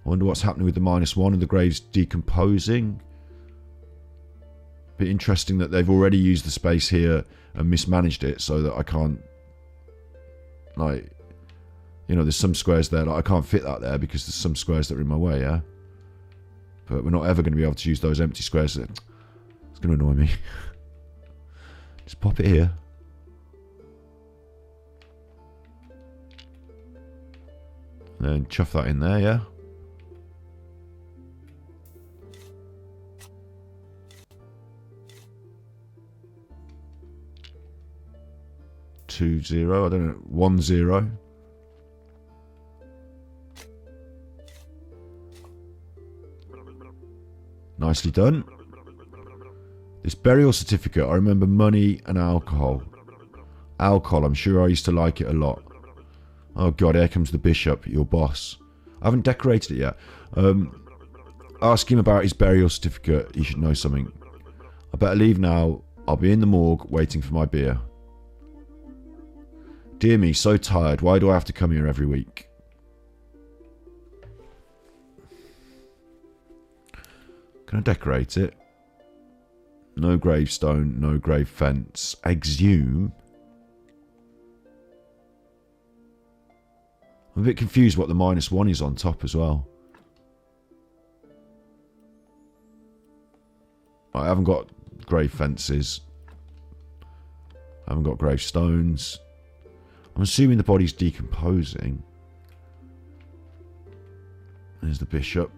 I wonder what's happening with the -1 and the grave's decomposing. Bit interesting that they've already used the space here and mismanaged it so that I can't, there's some squares there. I can't fit that there because there's some squares that are in my way, yeah? But we're not ever going to be able to use those empty squares. It's going to annoy me. Just pop it here. Then chuff that in there, yeah? 2-0. I don't know. 1-0. Nicely done. This burial certificate, I remember money and alcohol. Alcohol, I'm sure I used to like it a lot. Oh God, here comes the bishop, your boss. I haven't decorated it yet. Ask him about his burial certificate. He should know something. I better leave now. I'll be in the morgue waiting for my beer. Dear me, so tired. Why do I have to come here every week? Can I decorate it? No gravestone, no grave fence. Exhume. I'm a bit confused what the -1 is on top as well. I haven't got grave fences. I haven't got gravestones. I'm assuming the body's decomposing. There's the bishop.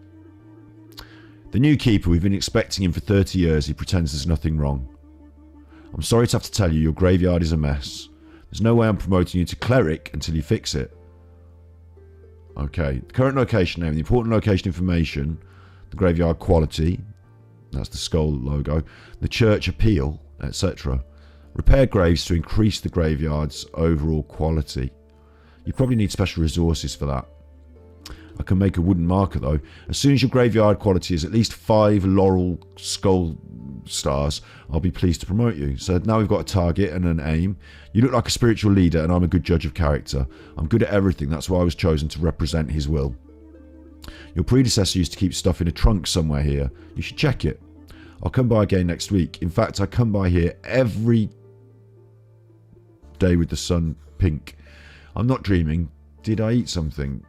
The new keeper, we've been expecting him for 30 years. He pretends there's nothing wrong. I'm sorry to have to tell you, your graveyard is a mess. There's no way I'm promoting you to cleric until you fix it. Okay, the current location name, the important location information, the graveyard quality, that's the skull logo, the church appeal, etc. Repair graves to increase the graveyard's overall quality. You probably need special resources for that. I can make a wooden marker though. As soon as your graveyard quality is at least 5 laurel skull stars, I'll be pleased to promote you. So now we've got a target and an aim. You look like a spiritual leader and I'm a good judge of character. I'm good at everything. That's why I was chosen to represent his will. Your predecessor used to keep stuff in a trunk somewhere here. You should check it. I'll come by again next week. In fact, I come by here every day with the sun pink. I'm not dreaming. Did I eat something?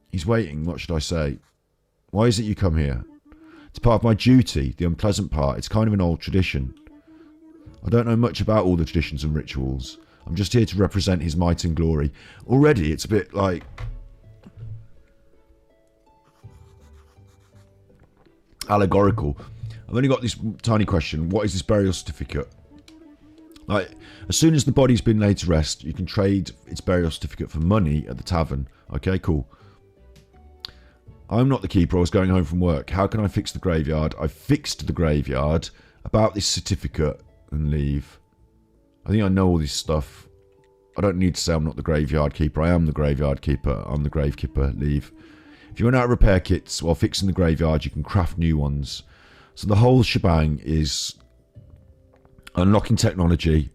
He's waiting. What should I say? Why is it you come here? It's part of my duty, the unpleasant part. It's kind of an old tradition. I don't know much about all the traditions and rituals. I'm just here to represent his might and glory. Already, it's a bit like... allegorical. I've only got this tiny question. What is this burial certificate? Like, as soon as the body's been laid to rest, you can trade its burial certificate for money at the tavern. Okay, cool. I'm not the keeper. I was going home from work. How can I fix the graveyard? I fixed the graveyard. About this certificate and leave. I think I know all this stuff. I don't need to say I'm not the graveyard keeper. I am the graveyard keeper. I'm the grave keeper. Leave. If you run out of repair kits while fixing the graveyard, you can craft new ones. So the whole shebang is unlocking technology.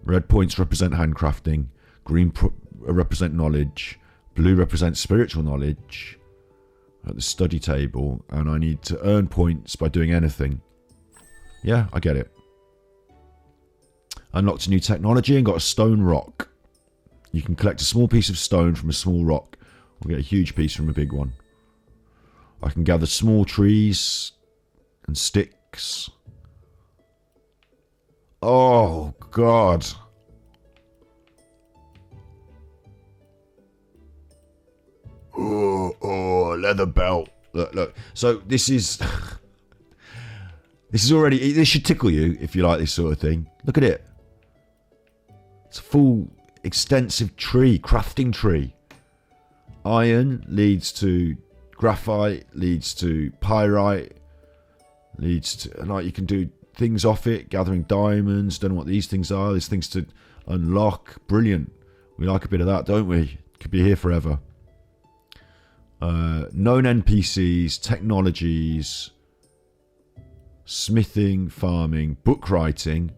Red points represent handcrafting. Green represent knowledge. Blue represents spiritual knowledge. At the study table, and I need to earn points by doing anything. Yeah, I get it. Unlocked a new technology and got a stone rock. You can collect a small piece of stone from a small rock, or get a huge piece from a big one. I can gather small trees and sticks. Oh, God. Oh, leather belt. Look. So this is... this is already... This should tickle you if you like this sort of thing. Look at it. It's a full, extensive tree, crafting tree. Iron leads to graphite, leads to pyrite, leads to... Like, you can do things off it, gathering diamonds. Don't know what these things are. There's things to unlock. Brilliant. We like a bit of that, don't we? Could be here forever. Known NPCs, technologies, smithing, farming, book writing,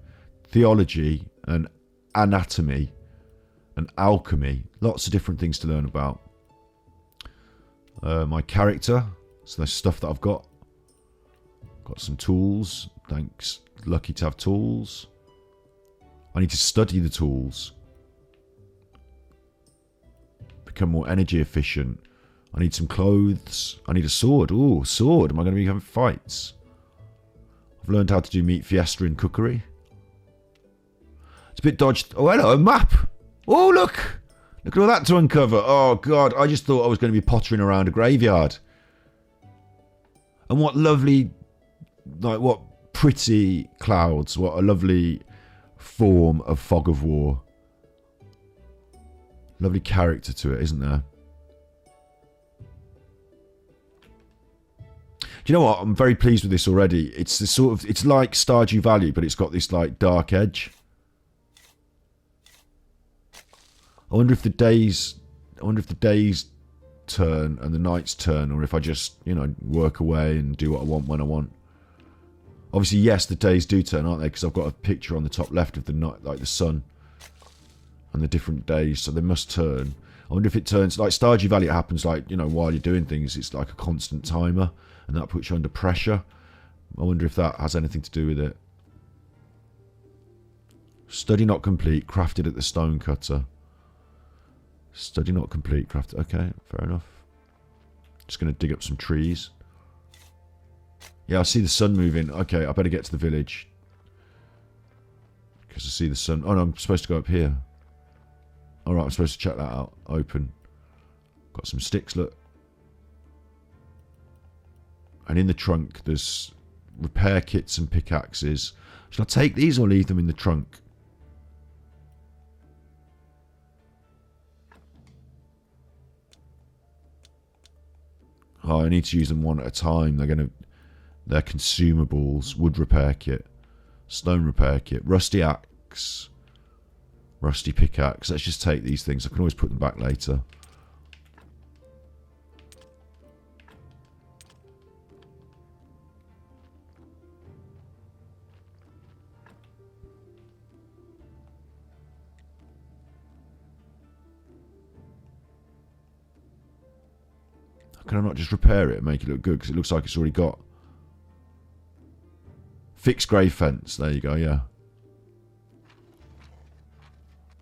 theology, and anatomy, and alchemy. Lots of different things to learn about. My character, so there's stuff that I've got. Got some tools. Thanks. Lucky to have tools. I need to study the tools. Become more energy efficient. I need some clothes. I need a sword. Ooh, sword. Am I going to be having fights? I've learned how to do meat fiesta and cookery. It's a bit dodged. Oh, hello, a map. Oh, look. Look at all that to uncover. Oh, God. I just thought I was going to be pottering around a graveyard. And what lovely, like, what pretty clouds. What a lovely form of fog of war. Lovely character to it, isn't there? Do you know what? I'm very pleased with this already. It's the sort of, it's like Stardew Valley, but it's got this like dark edge. I wonder if the days turn and the nights turn, or if I just, you know, work away and do what I want when I want. Obviously, yes, the days do turn, aren't they? Because I've got a picture on the top left of the night, like the sun and the different days, so they must turn. I wonder if it turns like Stardew Valley. It happens like, you know, while you're doing things. It's like a constant timer, and that puts you under pressure. I wonder if that has anything to do with it. Study not complete. Crafted at the stone cutter. Study not complete. Crafted. Okay, fair enough. Just going to dig up some trees. Yeah, I see the sun moving. Okay, I better get to the village. Because I see the sun. Oh, no, I'm supposed to go up here. Alright, I'm supposed to check that out. Open. Got some sticks, look. And in the trunk, there's repair kits and pickaxes. Shall I take these or leave them in the trunk? Oh, I need to use them one at a time. They're consumables. Wood repair kit. Stone repair kit. Rusty axe. Rusty pickaxe. Let's just take these things. I can always put them back later. Can I not just repair it and make it look good? Because it looks like it's already got... Fixed grey fence. There you go, yeah.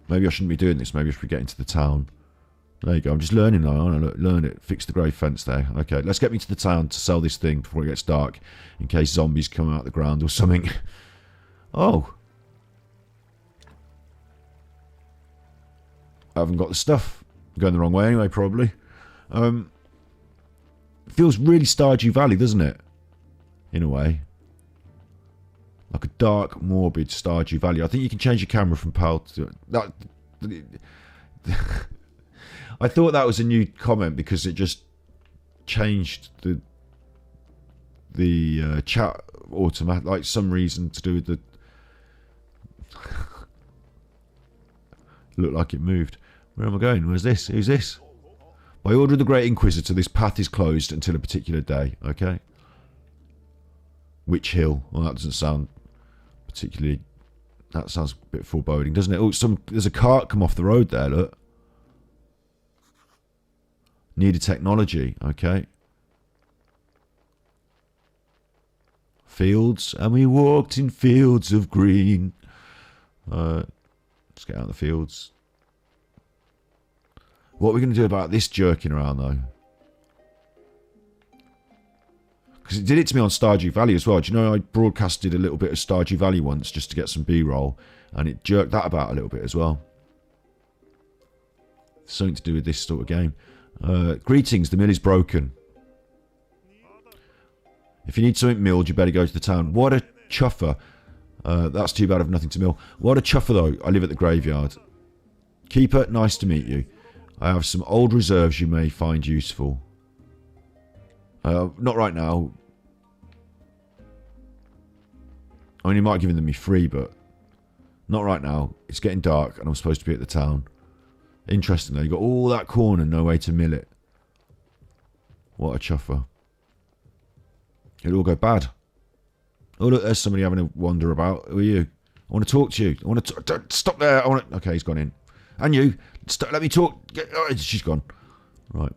Maybe I shouldn't be doing this. Maybe I should be getting to the town. There you go. I'm just learning now. I learn it. Fix the grey fence there. Okay, let's get me to the town to sell this thing before it gets dark. In case zombies come out of the ground or something. Oh. I haven't got the stuff. I'm going the wrong way anyway, probably. It feels really Stardew Valley, doesn't it? In a way. Like a dark, morbid Stardew Valley. I think you can change your camera from PAL to... That, I thought that was a new comment because it just changed the chat automatic, like some reason to do with the... Looked like it moved. Where am I going? Where's this? Who's this? By order of the Great Inquisitor, this path is closed until a particular day. Okay. Witch Hill. Well, that doesn't sound particularly... That sounds a bit foreboding, doesn't it? Oh, there's a cart come off the road there, look. Needed technology. Okay. Fields. And we walked in fields of green. Let's get out of the fields. What are we going to do about this jerking around, though? Because it did it to me on Stardew Valley as well. Do you know I broadcasted a little bit of Stardew Valley once just to get some B-roll, and it jerked that about a little bit as well. Something to do with this sort of game. Greetings, the mill is broken. If you need something milled, you better go to the town. What a chuffer. That's too bad I've nothing to mill. What a chuffer, though. I live at the graveyard. Keeper, nice to meet you. I have some old reserves you may find useful. Not right now. I mean, you might have given them me free, but not right now. It's getting dark and I'm supposed to be at the town. Interesting though, you got all that corn and no way to mill it. What a chuffer. It'll all go bad. Oh look, there's somebody having a wander about. Who are you? I want to talk to you. I want to don't stop there. I want to... Okay, he's gone in. And you, let me talk. Oh, she's gone. Right.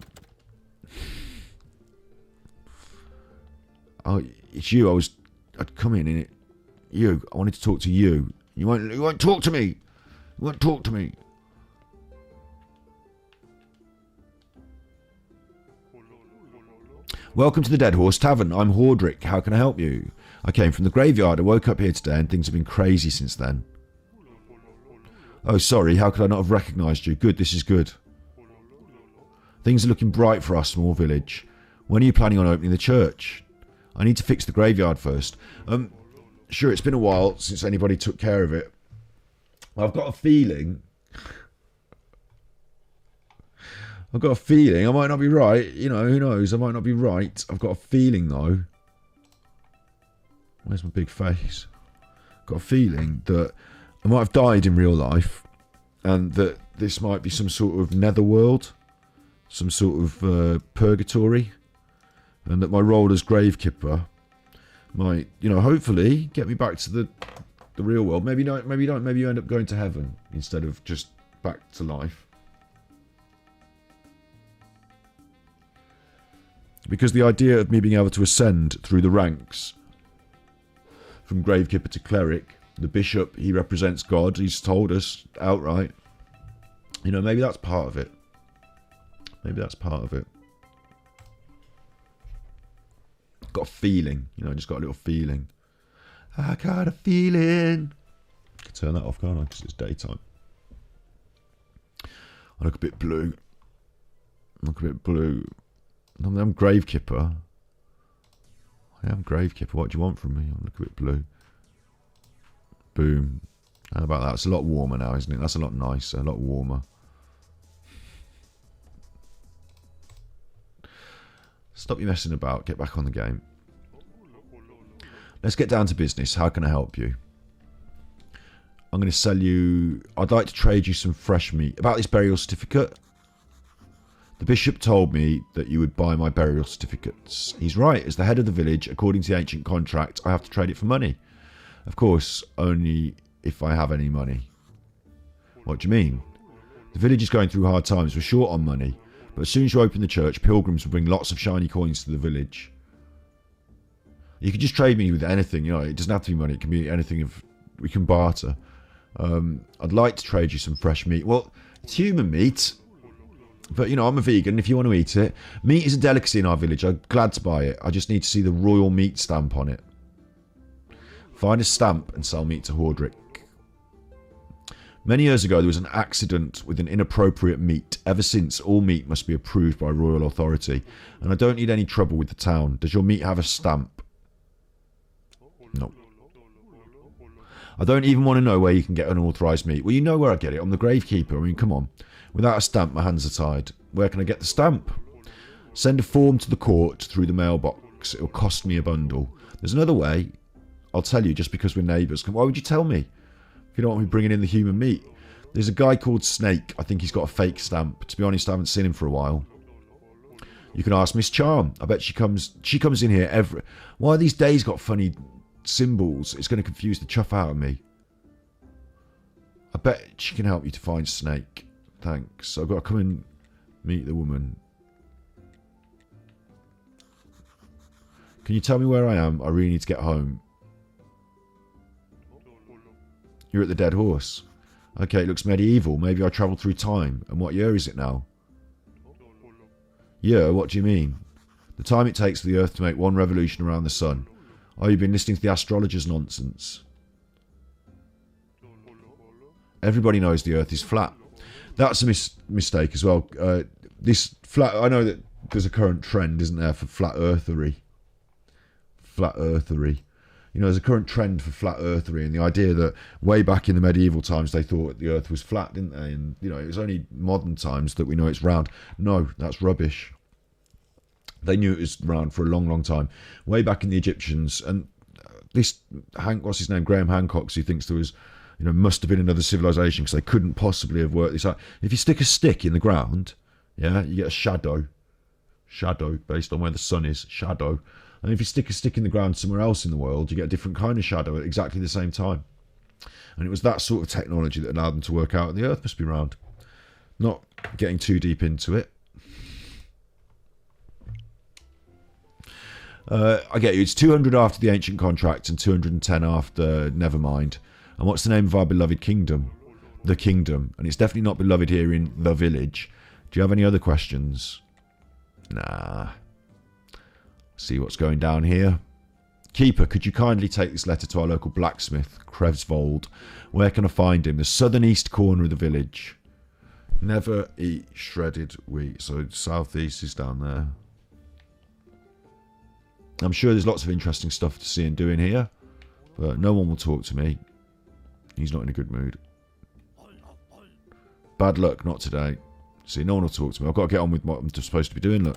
Oh, it's you. I'd come in it. You. I wanted to talk to you. You won't talk to me. You won't talk to me. Welcome to the Dead Horse Tavern. I'm Hordrick. How can I help you? I came from the graveyard. I woke up here today and things have been crazy since then. Oh, sorry. How could I not have recognised you? Good. This is good. Things are looking bright for our small village. When are you planning on opening the church? I need to fix the graveyard first. Sure, it's been a while since anybody took care of it. I've got a feeling I've got a feeling. I might not be right. You know, who knows? I might not be right. I've got a feeling, though. Where's my big face? Got a feeling that I might have died in real life, and that this might be some sort of netherworld, some sort of purgatory, and that my role as Gravekipper might, you know, hopefully get me back to the real world. Maybe not. Maybe you don't. Maybe you end up going to heaven instead of just back to life. Because the idea of me being able to ascend through the ranks from Gravekipper to Cleric, the Bishop, he represents God, he's told us outright. You know, maybe that's part of it. Maybe that's part of it. Got a feeling, you know, just got a little feeling. I got a feeling. I can turn that off, can't I? Because it's daytime. I look a bit blue. I'm Gravekipper. I am Gravekipper. What do you want from me? I look a bit blue. Boom. How about that? It's a lot warmer now, isn't it? That's a lot nicer, a lot warmer. Stop your messing about. Get back on the game. Let's get down to business. How can I help you? I'm going to sell you... I'd like to trade you some fresh meat. About this burial certificate. The bishop told me that you would buy my burial certificates. He's right. As the head of the village, according to the ancient contract, I have to trade it for money. Of course, only if I have any money. What do you mean? The village is going through hard times. We're short on money. But as soon as you open the church, pilgrims will bring lots of shiny coins to the village. You can just trade me with anything. You know, it doesn't have to be money. It can be anything. If we can barter. I'd like to trade you some fresh meat. Well, it's human meat. But, you know, I'm a vegan if you want to eat it. Meat is a delicacy in our village. I'm glad to buy it. I just need to see the royal meat stamp on it. Find a stamp and sell meat to Hordrick. Many years ago, there was an accident with an inappropriate meat. Ever since, all meat must be approved by royal authority. And I don't need any trouble with the town. Does your meat have a stamp? No. I don't even want to know where you can get unauthorised meat. Well, you know where I get it. I'm the Gravekeeper. I mean, come on. Without a stamp, my hands are tied. Where can I get the stamp? Send a form to the court through the mailbox. It'll cost me a bundle. There's another way. I'll tell you just because we're neighbours. Why would you tell me? If you don't want me bringing in the human meat. There's a guy called Snake. I think he's got a fake stamp. To be honest, I haven't seen him for a while. You can ask Miss Charm. I bet she comes in here every... Why are these days got funny symbols? It's going to confuse the chuff out of me. I bet she can help you to find Snake. Thanks. I've got to come and meet the woman. Can you tell me where I am? I really need to get home. You're at the Dead Horse. Okay, it looks medieval. Maybe I travelled through time. And what year is it now? Yeah, what do you mean? The time it takes for the Earth to make one revolution around the sun. Oh, you've been listening to the astrologers' nonsense. Everybody knows the Earth is flat. That's a mistake as well. This flat. I know that there's a current trend, isn't there, for flat earthery. Flat earthery. You know, there's a current trend for flat earthery, and the idea that way back in the medieval times they thought the Earth was flat, didn't they? And you know, it was only modern times that we know it's round. No, that's rubbish. They knew it was round for a long, long time. Way back in the Egyptians, and this what's his name, Graham Hancock, who thinks there was. You know, must have been another civilization because they couldn't possibly have worked this out. If you stick a stick in the ground, yeah, you get a shadow. Shadow, based on where the sun is, shadow. And if you stick a stick in the ground somewhere else in the world, you get a different kind of shadow at exactly the same time. And it was that sort of technology that allowed them to work out the Earth must be round. Not getting too deep into it. I get you. It's 200 after the ancient contract and 210 after Nevermind. And what's the name of our beloved kingdom? The Kingdom. And it's definitely not beloved here in the village. Do you have any other questions? Nah. See what's going down here. Keeper, could you kindly take this letter to our local blacksmith, Krevsvold? Where can I find him? The southern east corner of the village. Never eat shredded wheat. So southeast is down there. I'm sure there's lots of interesting stuff to see and do in here. But no one will talk to me. He's not in a good mood. Bad luck, not today. See, no one will talk to me. I've got to get on with what I'm supposed to be doing, look.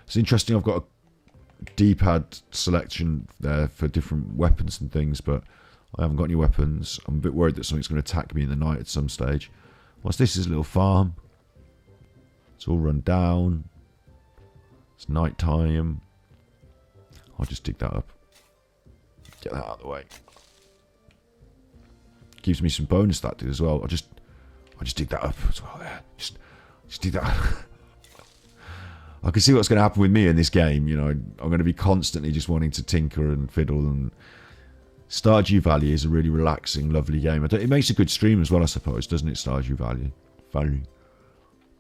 It's interesting, I've got a D-pad selection there for different weapons and things, but I haven't got any weapons. I'm a bit worried that something's going to attack me in the night at some stage. What's this? Is a little farm. It's all run down. It's night time. I'll just dig that up. Get that out of the way. Gives me some bonus, that did as well. I'll just dig that up as well there. Just dig that up. I can see what's going to happen with me in this game. You know, I'm going to be constantly just wanting to tinker and fiddle. And Stardew Valley is a really relaxing, lovely game. It makes a good stream as well, I suppose, doesn't it? Stardew Valley.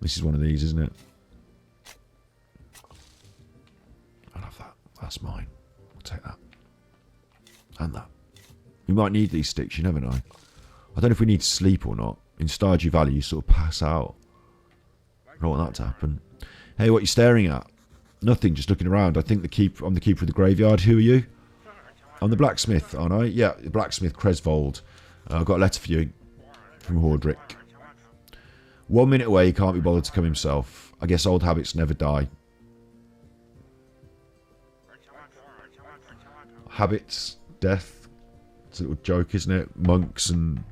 This is one of these, isn't it? I love that. That's mine. I'll take that. And that. We might need these sticks, you never know. I don't know if we need to sleep or not. In Stardew Valley, you sort of pass out. I don't want that to happen. Hey, what are you staring at? Nothing, just looking around. I think I'm the keeper of the graveyard. Who are you? I'm the blacksmith, aren't I? Yeah, the blacksmith, Cresvold. I've got a letter for you from Hordrick. 1 minute away, he can't be bothered to come himself. I guess old habits never die. Habits, death. It's a little joke, isn't it? Monks and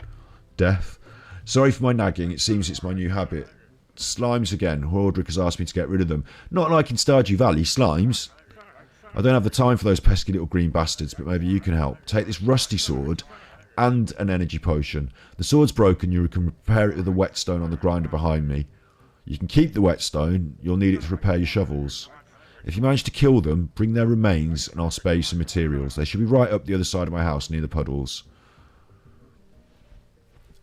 death. Sorry for my nagging. It seems it's my new habit. Slimes again. Hordrick has asked me to get rid of them. Not like in Stardew Valley, slimes. I don't have the time for those pesky little green bastards, but maybe you can help. Take this rusty sword and an energy potion. The sword's broken. You can repair it with the whetstone on the grinder behind me. You can keep the whetstone. You'll need it to repair your shovels. If you manage to kill them, bring their remains and I'll spare you some materials. They should be right up the other side of my house near the puddles.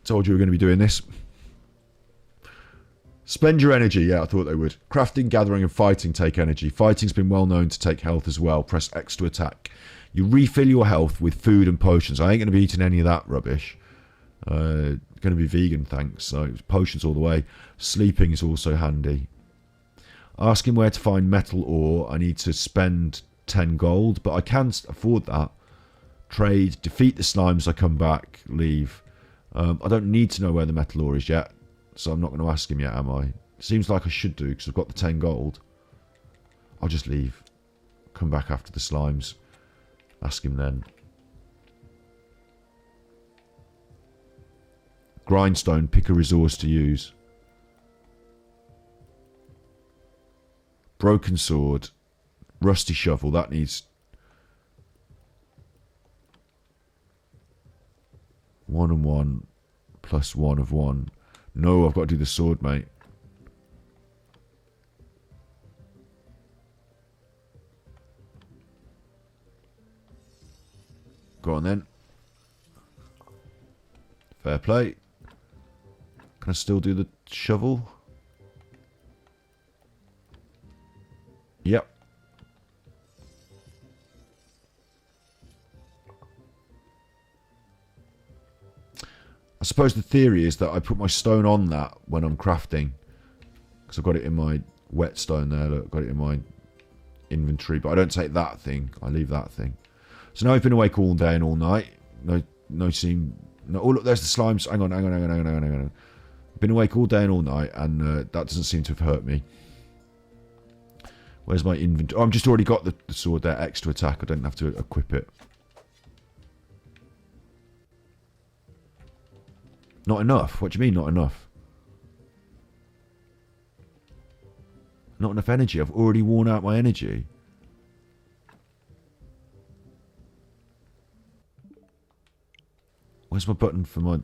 Told you we were going to be doing this. Spend your energy. Yeah, I thought they would. Crafting, gathering and fighting take energy. Fighting's been well known to take health as well. Press X to attack. You refill your health with food and potions. I ain't going to be eating any of that rubbish. Going to be vegan, thanks. So potions all the way. Sleeping is also handy. Ask him where to find metal ore. I need to spend 10 gold, but I can afford that. Trade. Defeat the slimes. I come back. Leave. I don't need to know where the metal ore is yet. So I'm not going to ask him yet, am I? Seems like I should do, because I've got the 10 gold. I'll just leave. Come back after the slimes. Ask him then. Grindstone. Pick a resource to use. Broken sword. Rusty shovel. That needs... 1 and 1. Plus 1 of 1. No, I've got to do the sword, mate. Go on then. Fair play. Can I still do the shovel? Yep. I suppose the theory is that I put my stone on that when I'm crafting. Because I've got it in my whetstone there. Look, I've got it in my inventory. But I don't take that thing. I leave that thing. So now I've been awake all day and all night. No, oh, look, there's the slimes. Hang on. I've been awake all day and all night. And that doesn't seem to have hurt me. Where's my inventory? Oh, I've just already got the sword there. X to attack. I don't have to equip it. Not enough? What do you mean not enough? Not enough energy. I've already worn out my energy. Where's my button for my...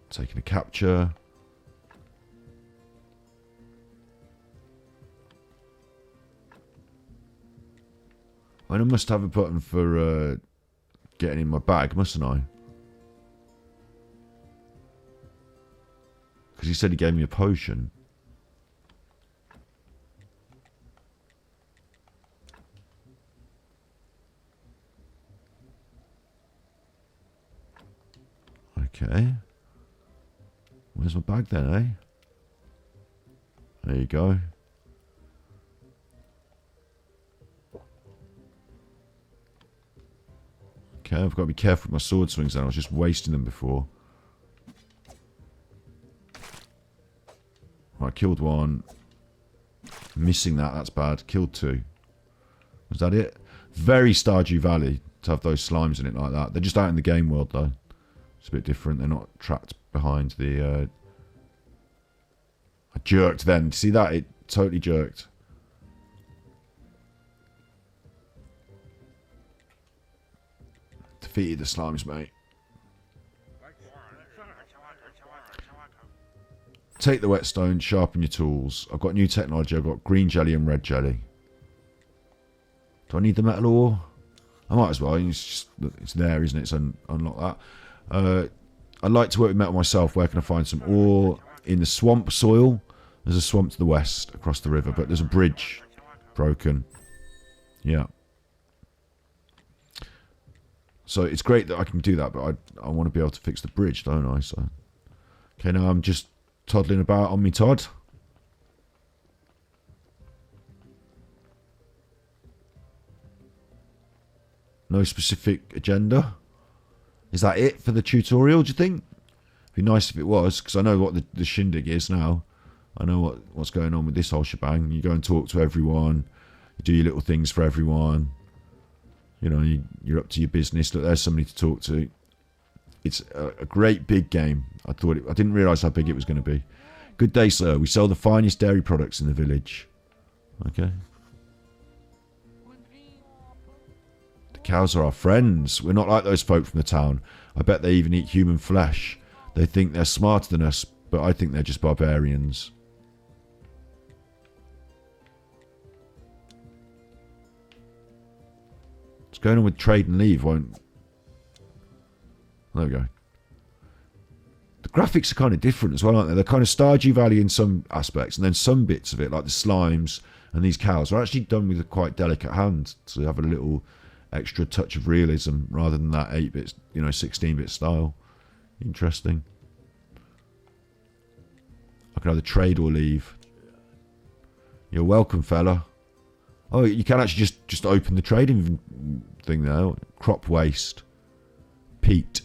Taking a capture. I must have a button for getting in my bag, mustn't I? Because he said he gave me a potion. Okay. Where's my bag then, eh? There you go. Okay, I've got to be careful with my sword swings now. I was just wasting them before. Right, killed one. Missing that, that's bad. Killed two. Was that it? Very Stardew Valley to have those slimes in it like that. They're just out in the game world though. It's a bit different. They're not trapped behind the... I jerked then. See that? It totally jerked. Defeated the slimes, mate. Take the whetstone, sharpen your tools. I've got new technology. I've got green jelly and red jelly. Do I need the metal ore? I might as well. It's there, isn't it? So unlock that. I'd like to work with metal myself. Where can I find some ore? In the swamp soil. There's a swamp to the west across the river, but there's a bridge broken. Yeah. So it's great that I can do that, but I want to be able to fix the bridge, don't I? So, okay, now I'm just toddling about on me Todd. No specific agenda. Is that it for the tutorial, do you think? It'd be nice if it was, because I know what the shindig is now. I know what's going on with this whole shebang. You go and talk to everyone. You do your little things for everyone. You know, you're up to your business. Look, there's somebody to talk to. It's a great big game. I didn't realise how big it was going to be. Good day, sir. We sell the finest dairy products in the village. Okay. The cows are our friends. We're not like those folk from the town. I bet they even eat human flesh. They think they're smarter than us, but I think they're just barbarians. What's going on with trade and leave? There we go. The graphics are kind of different as well, aren't they? They're kind of Stardew Valley in some aspects, and then some bits of it, like the slimes and these cows, are actually done with a quite delicate hand to have a little extra touch of realism rather than that 8-bit, 16-bit style. Interesting. I can either trade or leave. You're welcome, fella. Oh, you can actually just open the trading thing there. Crop waste. Peat.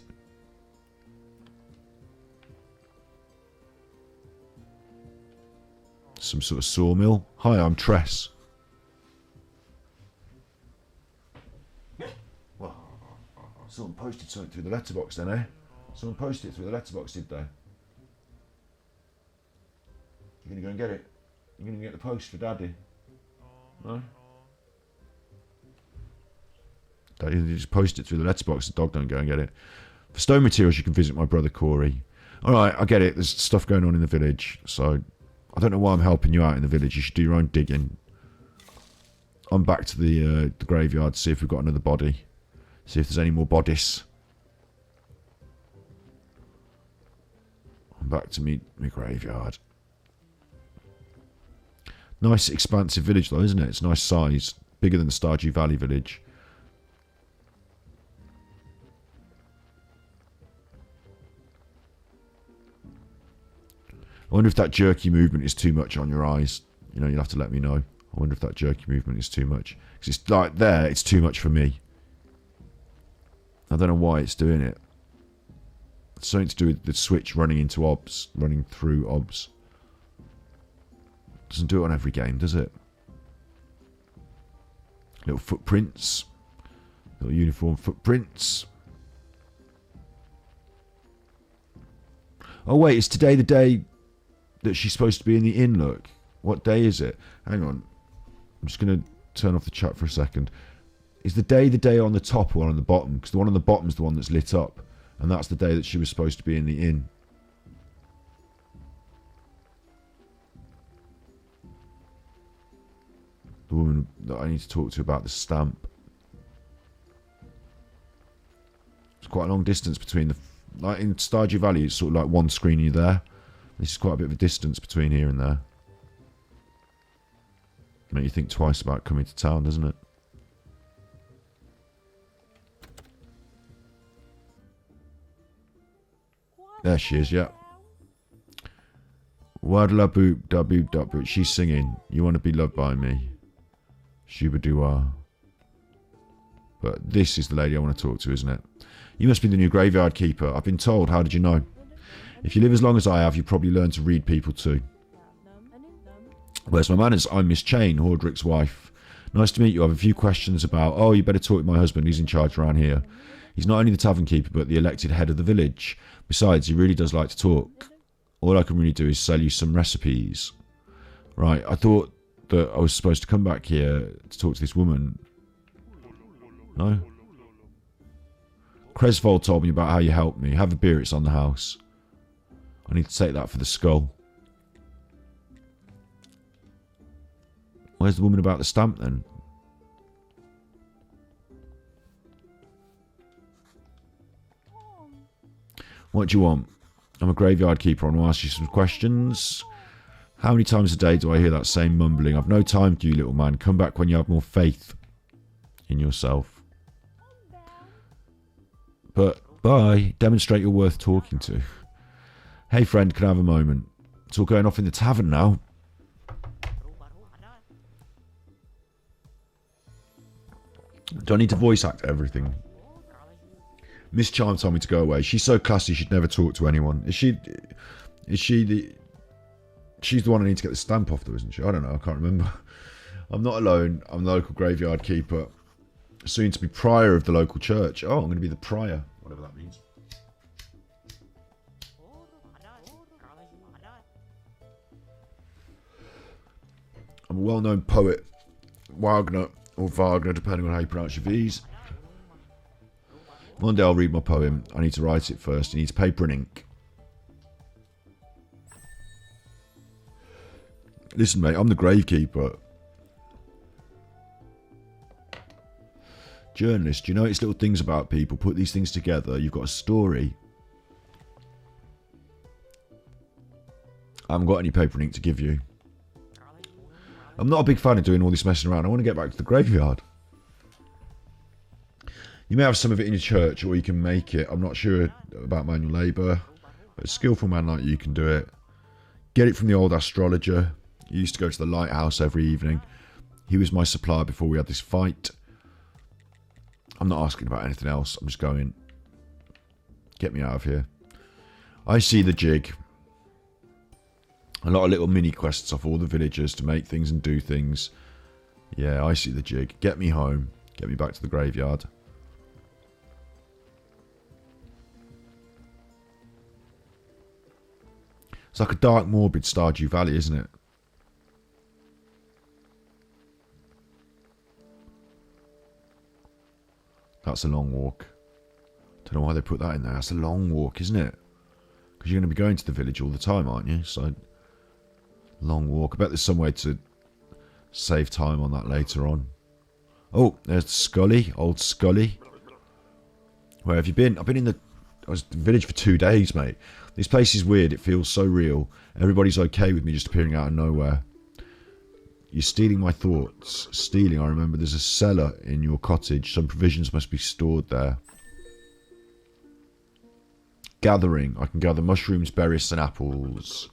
Some sort of sawmill. Hi, I'm Tress. Well, someone posted something through the letterbox then, eh? Someone posted it through the letterbox, did they? You're going to go and get it? You're going to get the post for Daddy? No? Daddy just post it through the letterbox. The dog don't go and get it. For stone materials, you can visit my brother Corey. Alright, I get it. There's stuff going on in the village, so I don't know why I'm helping you out in the village. You should do your own digging. I'm back to the graveyard to see if we've got another body. See if there's any more bodies. I'm back to me graveyard. Nice expansive village though, isn't it? It's nice size. Bigger than the Stardew Valley village. I wonder if that jerky movement is too much on your eyes. You'll have to let me know. I wonder if that jerky movement is too much. Because it's like there, it's too much for me. I don't know why it's doing it. It's something to do with the switch running into obs, running through obs. Doesn't do it on every game, does it? Little footprints. Little uniform footprints. Oh wait, is today the day that she's supposed to be in the inn, look? What day is it? Hang on. I'm just going to turn off the chat for a second. Is the day on the top or on the bottom? Because the one on the bottom is the one that's lit up. And that's the day that she was supposed to be in the inn. The woman that I need to talk to about the stamp. It's quite a long distance between the... Like in Stardew Valley, it's sort of like one screen and you're there. This is quite a bit of a distance between here and there. Make you think twice about coming to town, doesn't it? There she is, yeah. Wadla boop da boop da boop. She's singing. You want to be loved by me. Shubadua. But this is the lady I want to talk to, isn't it? You must be the new graveyard keeper. I've been told. How did you know? If you live as long as I have, you probably learn to read people too. Where's my manners? I'm Miss Chain, Hordrick's wife. Nice to meet you. I have a few questions about... Oh, you better talk with my husband. He's in charge around here. He's not only the tavern keeper, but the elected head of the village. Besides, he really does like to talk. All I can really do is sell you some recipes. Right, I thought that I was supposed to come back here to talk to this woman. No? Cresvold told me about how you helped me. Have a beer, it's on the house. I need to take that for the skull. Where's the woman about the stamp then? What do you want? I'm a graveyard keeper. I want to ask you some questions. How many times a day do I hear that same mumbling? I've no time for you, little man. Come back when you have more faith in yourself. But, bye. Demonstrate you're worth talking to. Hey, friend, can I have a moment? It's all going off in the tavern now. Do I need to voice act everything? Miss Charm told me to go away. She's so classy she'd never talk to anyone. Is she the... She's the one I need to get the stamp off though, isn't she? I don't know, I can't remember. I'm not alone. I'm the local graveyard keeper. Soon to be prior of the local church. Oh, I'm going to be the prior. Whatever that means. I'm a well-known poet. Wagner, or Wagner, depending on how you pronounce your V's. One day I'll read my poem. I need to write it first. It needs paper and ink. Listen, mate, I'm the gravekeeper. Journalist, you notice little things about people. Put these things together. You've got a story. I haven't got any paper and ink to give you. I'm not a big fan of doing all this messing around. I want to get back to the graveyard. You may have some of it in your church, or you can make it. I'm not sure about manual labour, but a skillful man like you can do it. Get it from the old astrologer. He used to go to the lighthouse every evening. He was my supplier before we had this fight. I'm not asking about anything else. I'm just going, get me out of here. I see the jig. A lot of little mini quests off all the villagers to make things and do things. Yeah, I see the jig. Get me home. Get me back to the graveyard. It's like a dark, morbid Stardew Valley, isn't it? That's a long walk. Don't know why they put that in there. That's a long walk, isn't it? Because you're going to be going to the village all the time, aren't you? So, long walk. I bet there's some way to save time on that later on. Oh, there's Scully. Old Scully. Where have you been? I was in the village for 2 days, mate. This place is weird. It feels so real. Everybody's okay with me just appearing out of nowhere. You're stealing my thoughts. Stealing, I remember there's a cellar in your cottage. Some provisions must be stored there. Gathering. I can gather mushrooms, berries and apples.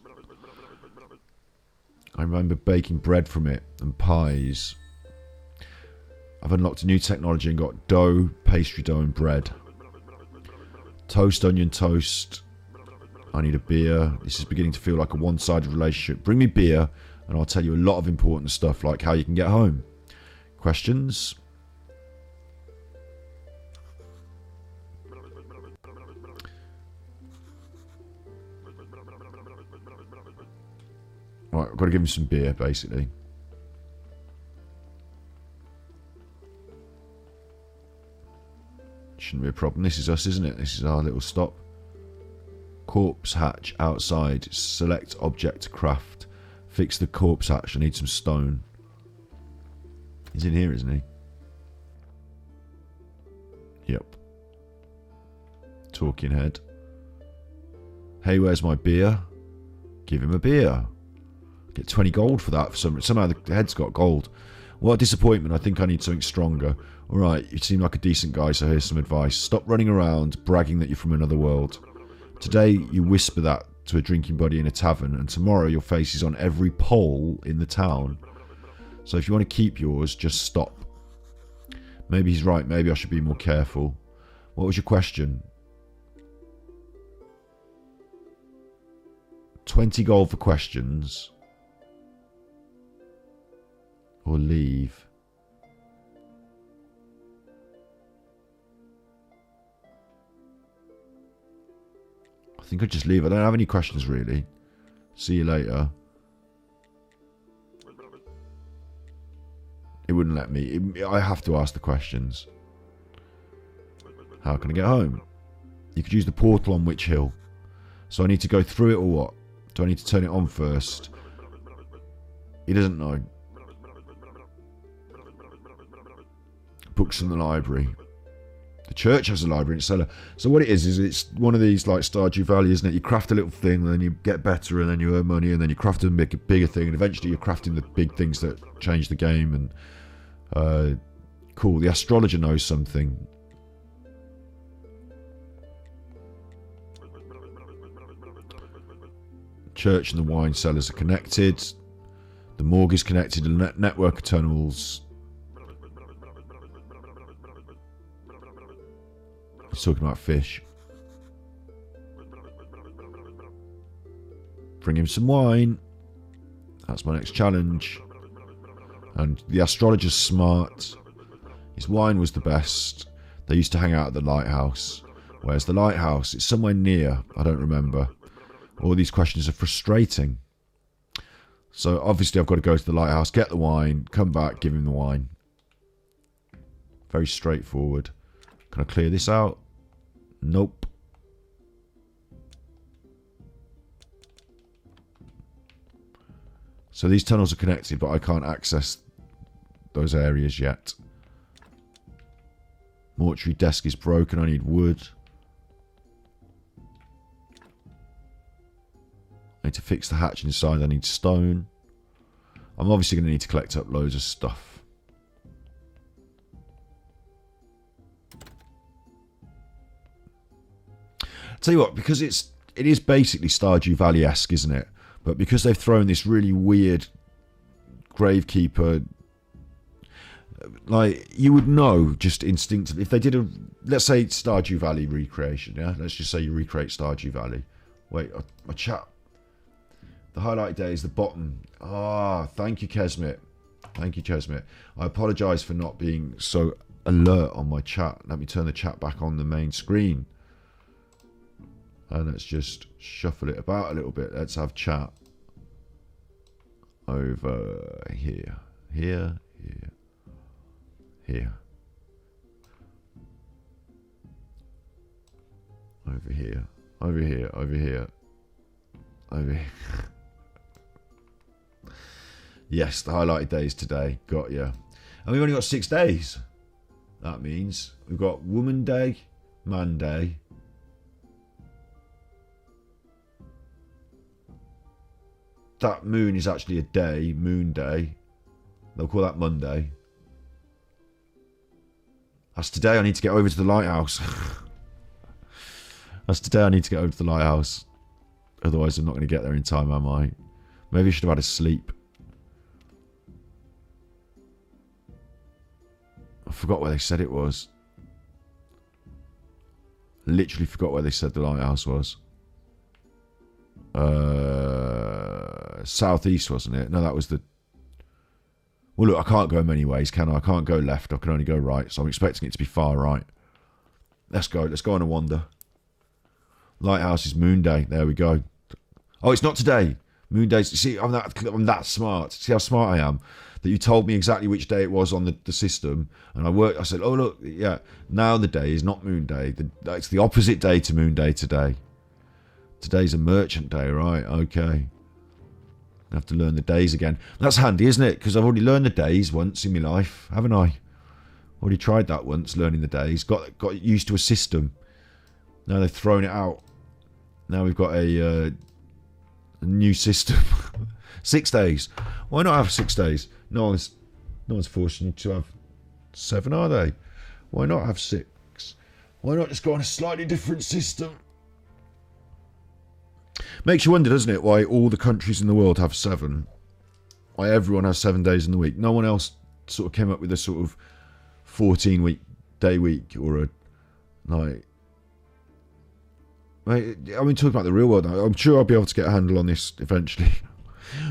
I remember baking bread from it and pies. I've unlocked a new technology and got dough, pastry dough and bread. Toast, onion toast. I need a beer. This is beginning to feel like a one-sided relationship. Bring me beer and I'll tell you a lot of important stuff like how you can get home. Questions? Right, I've got to give him some beer, basically. Shouldn't be a problem. This is us, isn't it? This is our little stop. Corpse hatch outside. Select object to craft. Fix the corpse hatch. I need some stone. He's in here, isn't he? Yep. Talking head. Hey, where's my beer? Give him a beer. Get 20 gold for that. Somehow the head's got gold. What a disappointment. I think I need something stronger. Alright, you seem like a decent guy, so here's some advice. Stop running around bragging that you're from another world. Today, you whisper that to a drinking buddy in a tavern, and tomorrow your face is on every pole in the town. So if you want to keep yours, just stop. Maybe he's right. Maybe I should be more careful. What was your question? 20 gold for questions. Or leave. I think I'd just leave. I don't have any questions really. See you later. It wouldn't let me. I have to ask the questions. How can I get home? You could use the portal on Witch Hill. So I need to go through it or what? Do I need to turn it on first? He doesn't know. Books in the library. The church has a library in its cellar. So what it is it's one of these like Stardew Valley, isn't it? You craft a little thing, and then you get better, and then you earn money, and then you craft a bigger thing, and eventually you're crafting the big things that change the game. And cool. The astrologer knows something. Church and the wine cellars are connected. The morgue is connected to the network of tunnels. He's talking about fish. Bring him some wine. That's my next challenge. And the astrologer's smart. His wine was the best. They used to hang out at the lighthouse. Where's the lighthouse? It's somewhere near. I don't remember. All these questions are frustrating. So obviously I've got to go to the lighthouse, get the wine, come back, give him the wine. Very straightforward. Can I clear this out? Nope. So these tunnels are connected, but I can't access those areas yet. Mortuary desk is broken. I need wood. I need to fix the hatch inside. I need stone. I'm obviously going to need to collect up loads of stuff. Tell you what, because it is basically Stardew Valley-esque, isn't it? But because they've thrown this really weird gravekeeper, like you would know just instinctively if they did a, let's say Stardew Valley recreation, yeah. Let's just say you recreate Stardew Valley. Wait, my chat. The highlight day is the bottom. Ah, thank you, Kesmit. Thank you, Kesmit. I apologise for not being so alert on my chat. Let me turn the chat back on the main screen. And let's just shuffle it about a little bit. Let's have chat over here. Here. Over here. Yes, the highlighted days today. Got ya. And we've only got 6 days. That means we've got Woman Day, Man Day. That moon is actually a day, Moon Day. They'll call that Monday. That's today I need to get over to the lighthouse. That's today I need to get over to the lighthouse. Otherwise I'm not going to get there in time, am I? Maybe I should have had a sleep. I forgot where they said it was. Literally forgot where they said the lighthouse was. Southeast, wasn't it? No, that was the... Well, look, I can't go many ways, can I? I can't go left. I can only go right. So I'm expecting it to be far right. Let's go. Let's go on a wander. Lighthouse is Moon Day. There we go. Oh, it's not today. Moon Day. See, I'm that smart. See how smart I am? That you told me exactly which day it was on the system. And I said, oh, look, yeah. Now the day is not Moon Day. It's the opposite day to Moon Day today. Today's a merchant day, right? Okay. I have to learn the days again. That's handy, isn't it? Because I've already learned the days once in my life, haven't I? Already tried that once, learning the days. Got used to a system. Now they've thrown it out. Now we've got a new system. 6 days. Why not have 6 days? No one's forcing you to have 7, are they? Why not have 6? Why not just go on a slightly different system? Makes you wonder, doesn't it, why all the countries in the world have 7. Why everyone has 7 days in the week. No one else sort of came up with a sort of 14-day week or a like. Mate, I mean, talking about the real world now, I'm sure I'll be able to get a handle on this eventually.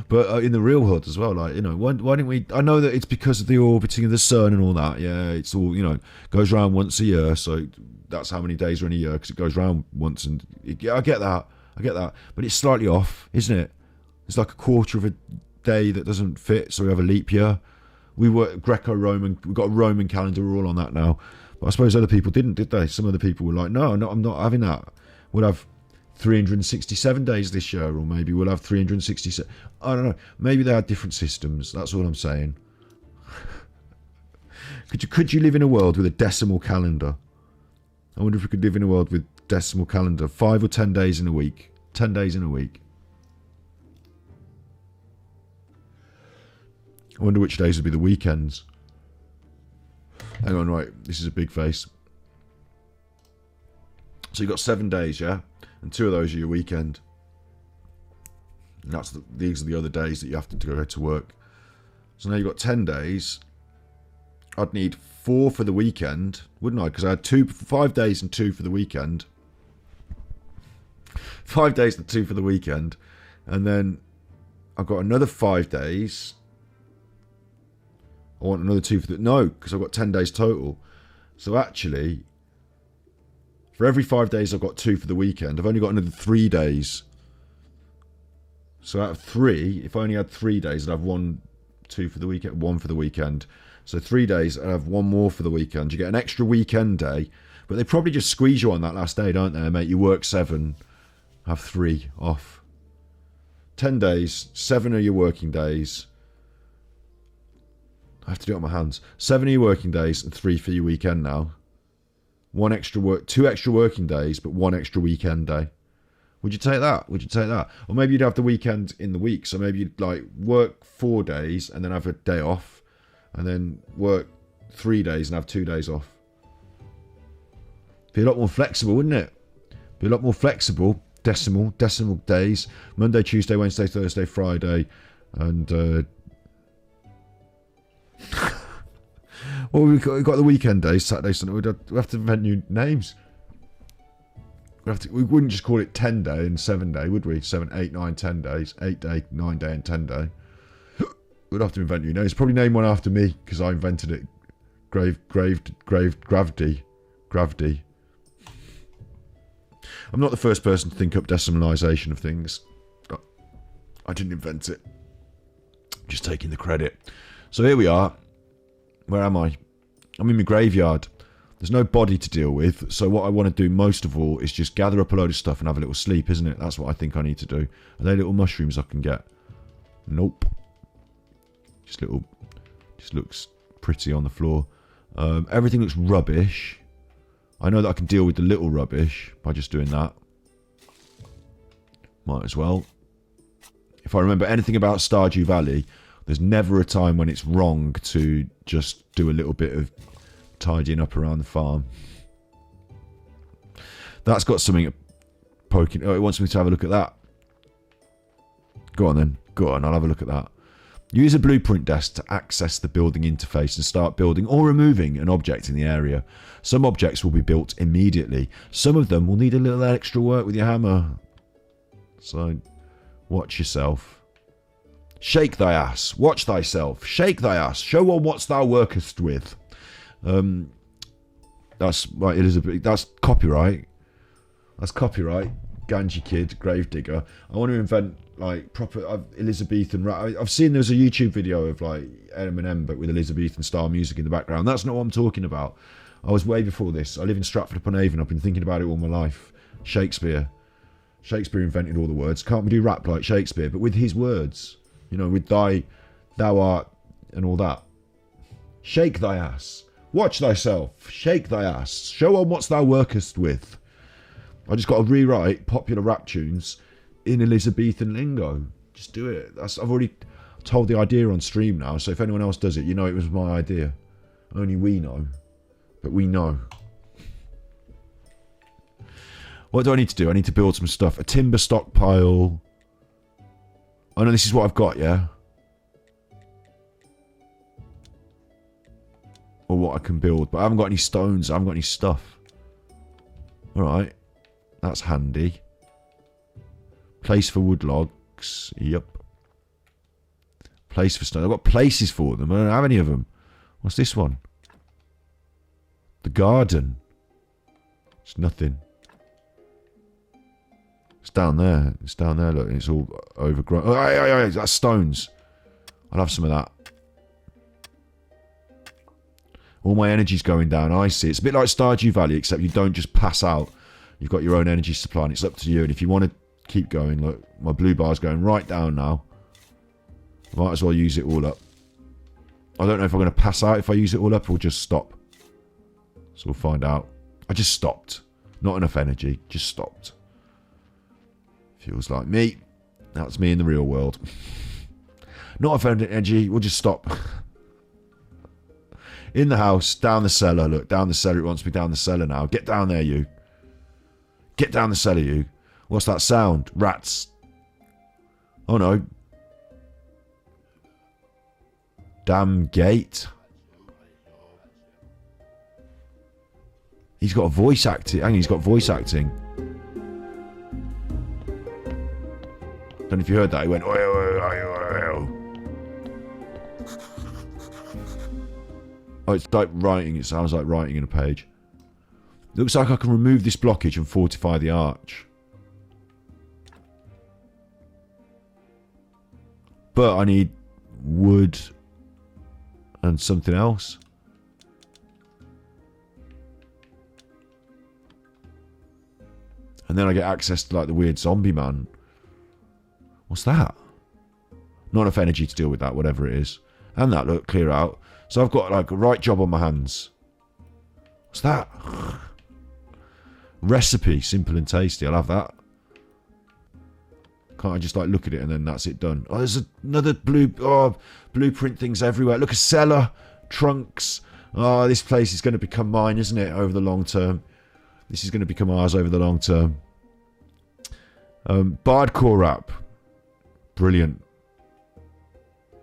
But in the real world as well, like, you know, why didn't we? I know that it's because of the orbiting of the sun and all that. Yeah, it's all, you know, goes around once a year, so that's how many days are in a year because it goes around once. And I get that, but it's slightly off, isn't it? It's like a quarter of a day that doesn't fit, so we have a leap year. We were Greco-Roman. We've got a Roman calendar. We're all on that now. But I suppose other people didn't, did they? Some other people were like, no, I'm not having that. We'll have 367 days this year, or maybe we'll have 367. I don't know. Maybe they had different systems. That's all I'm saying. Could you live in a world with a decimal calendar? I wonder if we could live in a world with decimal calendar. 5 or 10 days in a week. 10 days in a week. I wonder which days would be the weekends. Hang on, right. This is a big face. So you've got 7 days, yeah? And 2 of those are your weekend. And these are the other days that you have to go to work. So now you've got 10 days. I'd need 4 for the weekend, wouldn't I? Because I had 5 days and 2 for the weekend. 5 days and 2 for the weekend. And then I've got another 5 days. I want another 2 for the... No, because I've got 10 days total. So actually... For every 5 days I've got 2 for the weekend, I've only got another 3 days. So out of 3, if I only had 3 days, I'd have 1 for the weekend, 1 for the weekend. So 3 days, I'd have 1 more for the weekend. You get an extra weekend day, but they probably just squeeze you on that last day, don't they, mate? You work 7, have 3 off. 10 days, 7 are your working days. I have to do it on my hands. 7 are your working days and 3 for your weekend now. 2 extra working days, but 1 extra weekend day. Would you take that? Or maybe you'd have the weekend in the week. So maybe you'd like work 4 days and then have a day off, and then work 3 days and have 2 days off. Be a lot more flexible, wouldn't it? Be a lot more flexible. Decimal days. Monday, Tuesday, Wednesday, Thursday, Friday, and well, we've got the weekend days, Saturday, Sunday. We have to invent new names. We wouldn't just call it 10 day and 7 day, would we? 7, 8, 9, 10 days. 8 day, 9 day, and 10 day. We'd have to invent new names. Probably name one after me, because I invented it. Gravity. I'm not the first person to think up decimalisation of things. I didn't invent it. Just taking the credit. So here we are. Where am I? I'm in my graveyard. There's no body to deal with, so what I want to do most of all is just gather up a load of stuff and have a little sleep, isn't it? That's what I think I need to do. Are they little mushrooms I can get? Nope. Just looks pretty on the floor. Everything looks rubbish. I know that I can deal with the little rubbish by just doing that. Might as well. If I remember anything about Stardew Valley, there's never a time when it's wrong to just do a little bit of tidying up around the farm. That's got something poking... Oh, it wants me to have a look at that. Go on then. Go on, I'll have a look at that. Use a blueprint desk to access the building interface and start building or removing an object in the area. Some objects will be built immediately. Some of them will need a little extra work with your hammer. So, watch yourself. Shake thy ass. Watch thyself. Shake thy ass. Show on what thou workest with. That's right, Elizabeth. That's copyright. Ganji Kid, Gravedigger. I want to invent like proper Elizabethan rap. I've seen there's a YouTube video of like Eminem but with Elizabethan style music in the background. That's not what I'm talking about. I was way before this. I live in Stratford-upon-Avon. I've been thinking about it all my life. Shakespeare invented all the words. Can't we do rap like Shakespeare, but with his words? You know, with thou art, and all that. Shake thy ass. Watch thyself. Shake thy ass. Show on what thou workest with. I just got to rewrite popular rap tunes in Elizabethan lingo. Just do it. I've already told the idea on stream now, so if anyone else does it, you know it was my idea. Only we know. But we know. What do I need to do? I need to build some stuff. A timber stockpile. Oh no, this is what I've got, yeah? or what I can build. But I haven't got any stones. I haven't got any stuff. Alright. That's handy. Place for wood logs. Yep. Place for stone. I've got places for them. I don't have any of them. What's this one? The garden. It's nothing. It's down there. It's down there. Look, it's all overgrown. Oh, that's stones. I'll have some of that. All my energy's going down. I see. It's a bit like Stardew Valley, except you don't just pass out. You've got your own energy supply, and it's up to you. And if you want to keep going, look, my blue bar's going right down now. Might as well use it all up. I don't know if I'm going to pass out if I use it all up or just stop. So we'll find out. I just stopped. Not enough energy. Just stopped. Feels like me. That's me in the real world. Not enough energy. We'll just stop. In the house. Down the cellar. Look, down the cellar. It wants me down the cellar now. Get down there, you. Get down the cellar, you. What's that sound? Rats. Oh, no. Damn gate. He's got a voice acting. Hang on, he's got voice acting. Don't know if you heard that. He went, oi, oi, oi, oi, oi. Oh, it's like writing. It sounds like writing in a page. Looks like I can remove this blockage and fortify the arch. But I need wood and something else. And then I get access to like the weird zombie man. What's that? Not enough energy to deal with that, whatever it is. And that, look, clear out. So I've got like a right job on my hands. What's that? Recipe, simple and tasty. I'll have that. Can't I just like look at it and then that's it done? Oh, there's another blueprint things everywhere. Look, a cellar, trunks. Oh, this place is going to become mine, isn't it? Over the long term. This is going to become ours over the long term. Bardcore rap. Brilliant.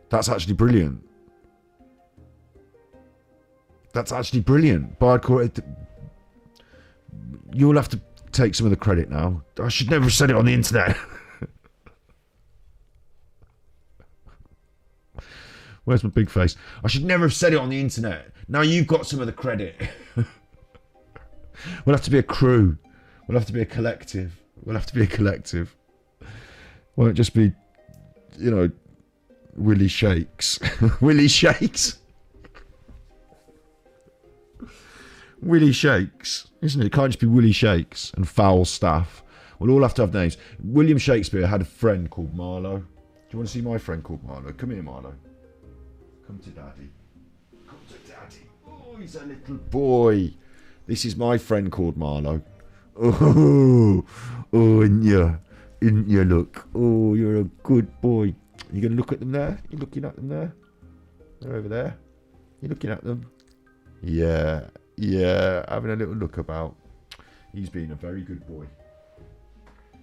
That's actually brilliant. That's actually brilliant. Bardcore. You'll have to take some of the credit now. I should never have said it on the internet. Where's my big face? I should never have said it on the internet. Now you've got some of the credit. We'll have to be a crew. We'll have to be a collective. We'll have to be a collective. Won't just be, you know, Willie Shakes. Willie Shakes. Willie Shakes, isn't it? It can't just be Willie Shakes and foul staff. We'll all have to have names. William Shakespeare had a friend called Marlowe. Do you want to see my friend called Marlowe? Come here, Marlowe. Come to Daddy. Come to Daddy. Oh, he's a little boy. This is my friend called Marlowe. Oh, isn't you look? Oh, you're a good boy. You gonna look at them there? You looking at them there? They're over there. You looking at them? Yeah, having a little look about. He's being a very good boy.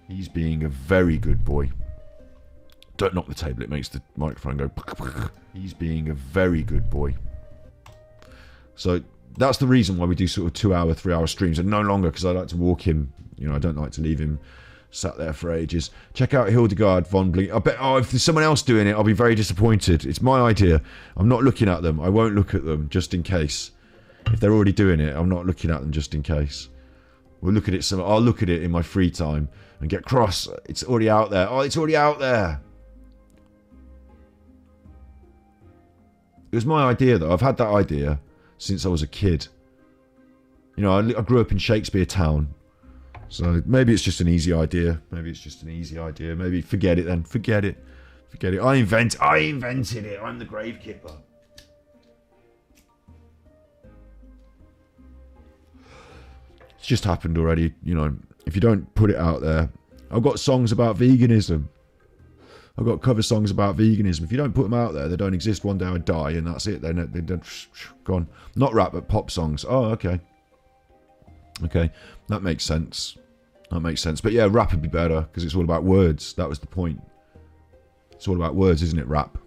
He's being a very good boy. Don't knock the table, it makes the microphone go. He's being a very good boy. So that's the reason why we do sort of 2 hour, 3 hour streams and no longer, because I like to walk him. You know, I don't like to leave him sat there for ages. Check out Hildegard von Blink. I bet, if there's someone else doing it, I'll be very disappointed. It's my idea. I'm not looking at them. I won't look at them just in case. If they're already doing it, I'm not looking at them just in case. We'll look at it. I'll look at it in my free time and get cross. It's already out there. Oh, it's already out there. It was my idea, though. I've had that idea since I was a kid. You know, I grew up in Shakespeare Town. So maybe it's just an easy idea. Maybe forget it then. Forget it. I invented it. I'm the gravekeeper. It's just happened already. You know, if you don't put it out there. I've got songs about veganism. I've got cover songs about veganism. If you don't put them out there, they don't exist. One day I die and that's it. They're gone. Not rap, but pop songs. Oh, okay. Okay, that makes sense. But yeah, rap would be better because it's all about words. That was the point. It's all about words, isn't it, rap?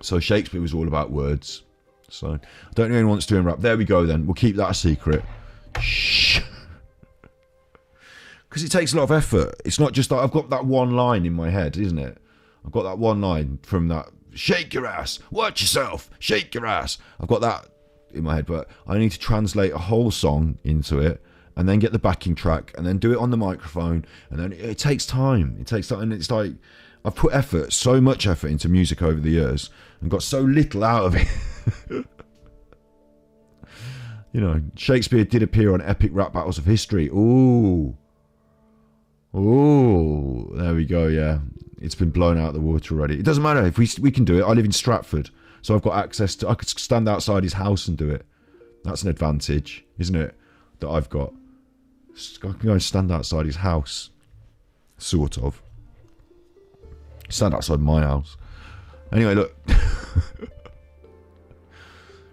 So Shakespeare was all about words. So, I don't know anyone wants to rap. There we go then. We'll keep that a secret. Shh. Because it takes a lot of effort. It's not just like I've got that one line in my head, isn't it? I've got that one line from that, shake your ass, watch yourself, shake your ass. I've got that in my head, but I need to translate a whole song into it and then get the backing track and then do it on the microphone. And then it takes time. It takes time. And it's like, I've put effort, so much effort into music over the years and got so little out of it. You know, Shakespeare did appear on epic rap battles of history. Ooh, there we go. Yeah, it's been blown out of the water already. It doesn't matter if we can do it. I live in Stratford, so I've got access to. I could stand outside his house and do it. That's an advantage, isn't it? That I've got. I can go and stand outside his house, sort of. Stand outside my house. Anyway, look.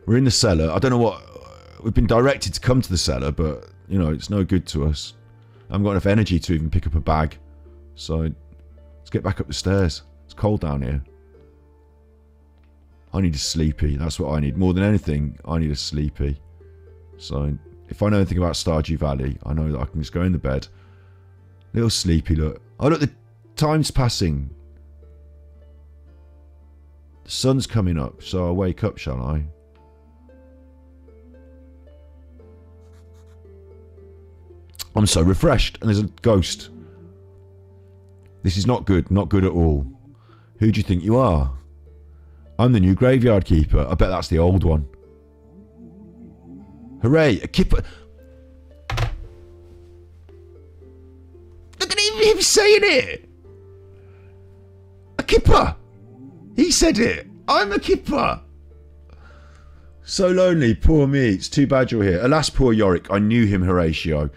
We're in the cellar. I don't know what... We've been directed to come to the cellar, but, you know, it's no good to us. I haven't got enough energy to even pick up a bag. So, let's get back up the stairs. It's cold down here. I need a sleepy. That's what I need. More than anything, I need a sleepy. So, if I know anything about Stardew Valley, I know that I can just go in the bed. Little sleepy, look. Oh, look, the time's passing. The sun's coming up, so I'll wake up, shall I? I'm so refreshed, and there's a ghost. This is not good at all. Who do you think you are? I'm the new graveyard keeper. I bet that's the old one. Hooray, a kipper. Look at him saying it. A kipper. He said it. I'm a kipper. So lonely, poor me. It's too bad you're here. Alas, poor Yorick. I knew him, Horatio.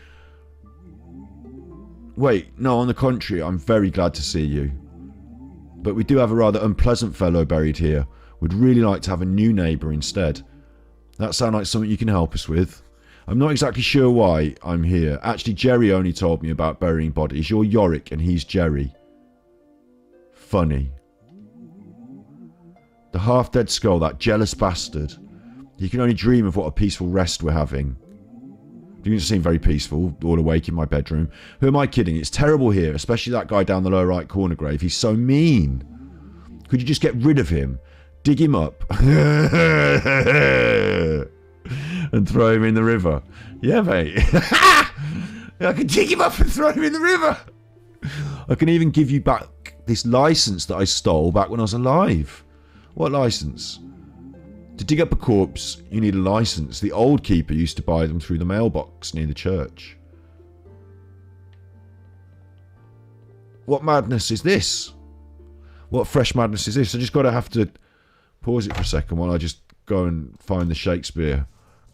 Wait, no, on the contrary, I'm very glad to see you. But we do have a rather unpleasant fellow buried here. We'd really like to have a new neighbour instead. That sound like something you can help us with? I'm not exactly sure why I'm here. Actually, Jerry only told me about burying bodies. You're Yorick and he's Jerry. Funny. The half-dead skull, that jealous bastard. He can only dream of what a peaceful rest we're having. You don't seem very peaceful, all awake in my bedroom. Who am I kidding? It's terrible here, especially that guy down the lower right corner grave. He's so mean. Could you just get rid of him? Dig him up. And throw him in the river. Yeah, mate. I can dig him up and throw him in the river. I can even give you back this license that I stole back when I was alive. What license? To dig up a corpse, you need a license. The old keeper used to buy them through the mailbox near the church. What madness is this? What fresh madness is this? I just have to pause it for a second while I just go and find the Shakespeare.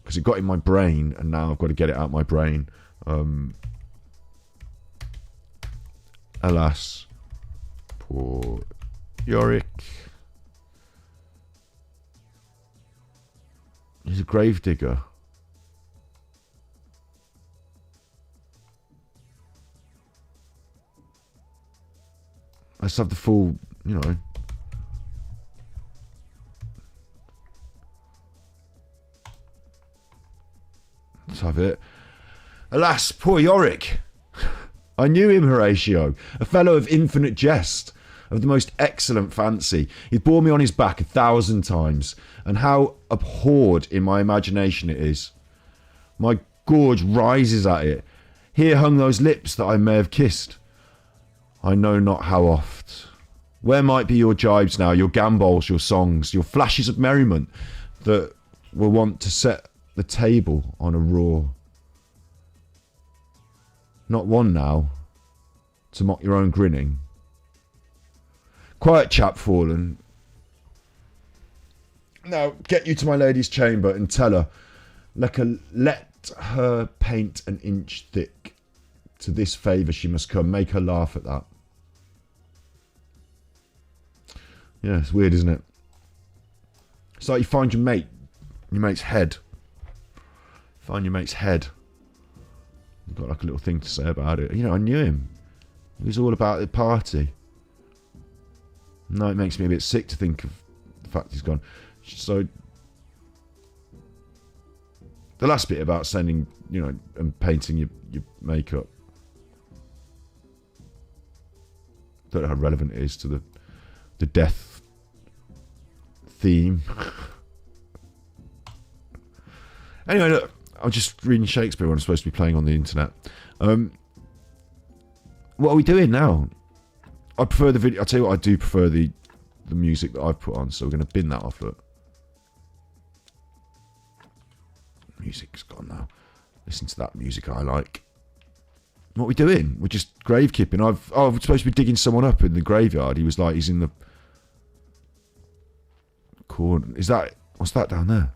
Because it got in my brain, and now I've got to get it out of my brain. Alas, poor Yorick. He's a gravedigger. Let's have the full, you know. Let's have it. Alas, poor Yorick. I knew him, Horatio, a fellow of infinite jest, of the most excellent fancy. He bore me on his back 1,000 times, and how abhorred in my imagination it is. My gorge rises at it. Here hung those lips that I may have kissed. I know not how oft. Where might be your jibes now, your gambols, your songs, your flashes of merriment that were wont to set the table on a roar? Not one now, to mock your own grinning. Quiet chap, fallen. Now get you to my lady's chamber and tell her, let her paint an inch thick. To this favour she must come. Make her laugh at that. Yeah, it's weird, isn't it? It's like you find your mate's head. Find your mate's head. You've got like a little thing to say about it. You know, I knew him. He was all about the party. No, it makes me a bit sick to think of the fact he's gone. So, The last bit about sending, and painting your makeup. Don't know how relevant it is to the death theme. Anyway, look, I'm just reading Shakespeare when I'm supposed to be playing on the internet. What are we doing now? I prefer the video. I'll tell you what, I do prefer the music that I've put on, so we're going to bin that off. Look. Music's gone now. Listen to that music I like. What are we doing? We're just grave keeping. I'm supposed to be digging someone up in the graveyard. He was like, he's in the corner. What's that down there?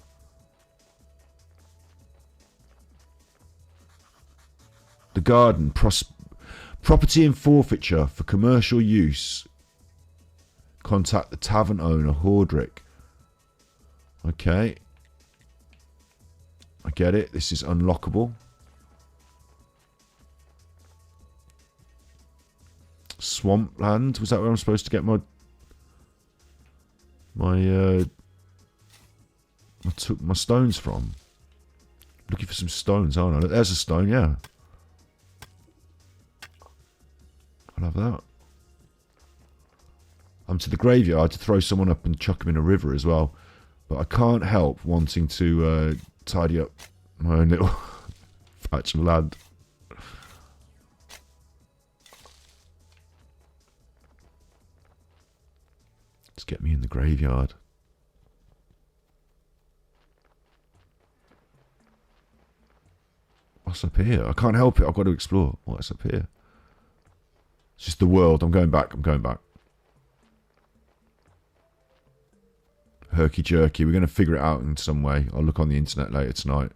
The garden. Property in forfeiture for commercial use. Contact the tavern owner, Hordrick. Okay. I get it. This is unlockable. Swampland. Was that where I'm supposed to get my stones from? Looking for some stones, aren't I? There's a stone, yeah. I'll have that. I'm to the graveyard to throw someone up and chuck him in a river as well. But I can't help wanting to tidy up my own little patch of land. Let's get me in the graveyard. What's up here? I can't help it. I've got to explore. What's up here? It's just the world. I'm going back. Herky jerky. We're going to figure it out in some way. I'll look on the internet later tonight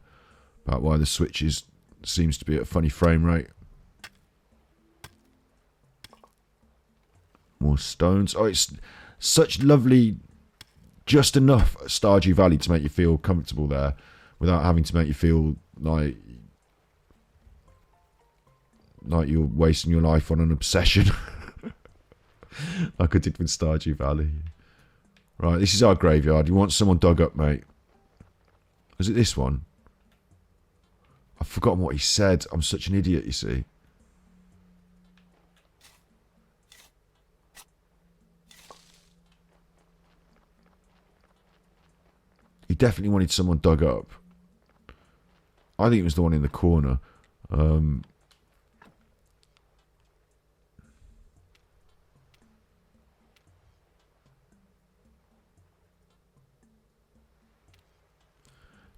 about why the Switch seems to be at a funny frame rate. More stones. Oh, it's such lovely, just enough Stardew Valley to make you feel comfortable there without having to make you feel like you're wasting your life on an obsession like I did with Stardew Valley. Right, this is our graveyard. You want someone dug up, mate? Was it this one? I've forgotten what he said. I'm such an idiot, you see. He definitely wanted someone dug up. I think it was the one in the corner.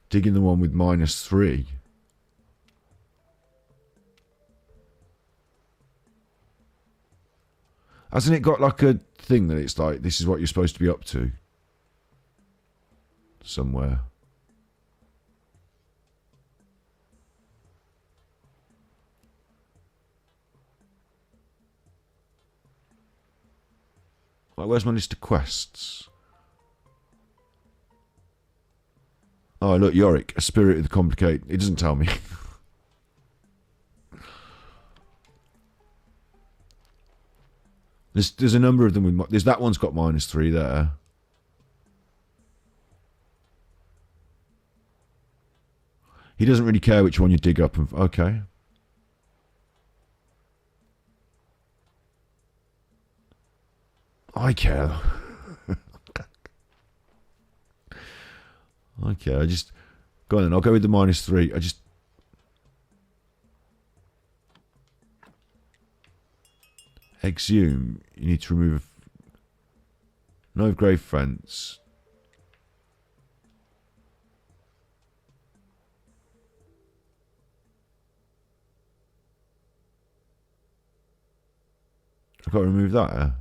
Digging the one with -3. Hasn't it got like a thing that it's like, this is what you're supposed to be up to? Somewhere. Like, where's my list of quests? Oh, look, Yorick, a spirit of the complicated. It doesn't tell me. There's a number of them with. There's that one's got -3 there. He doesn't really care which one you dig up. Okay. I care. Okay, I just... Go on then, I'll go with the -3. I just... Exhume. You need to remove... No grave fence. I've got to remove that, yeah?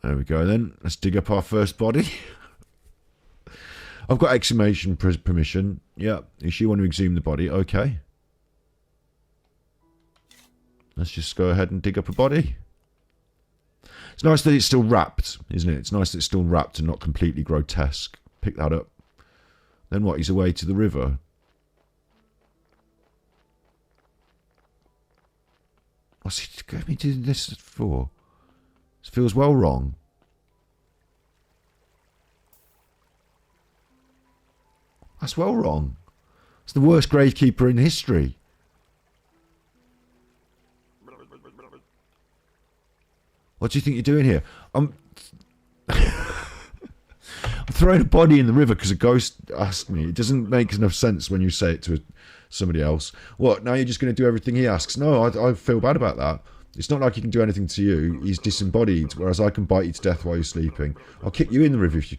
There we go then. Let's dig up our first body. I've got exhumation permission. Yeah. Is she want to exhume the body? Okay. Let's just go ahead and dig up a body. It's nice that it's still wrapped, isn't it? It's nice that it's still wrapped and not completely grotesque. Pick that up. Then what? He's away to the river. What's he going to be doing this for? This feels well wrong. That's well wrong. It's the worst gravekeeper in history. What do you think you're doing here? I'm throwing a body in the river because a ghost asked me. It doesn't make enough sense when you say it to somebody else. What, now you're just going to do everything he asks? No, I feel bad about that. It's not like he can do anything to you. He's disembodied, whereas I can bite you to death while you're sleeping. I'll kick you in the river if you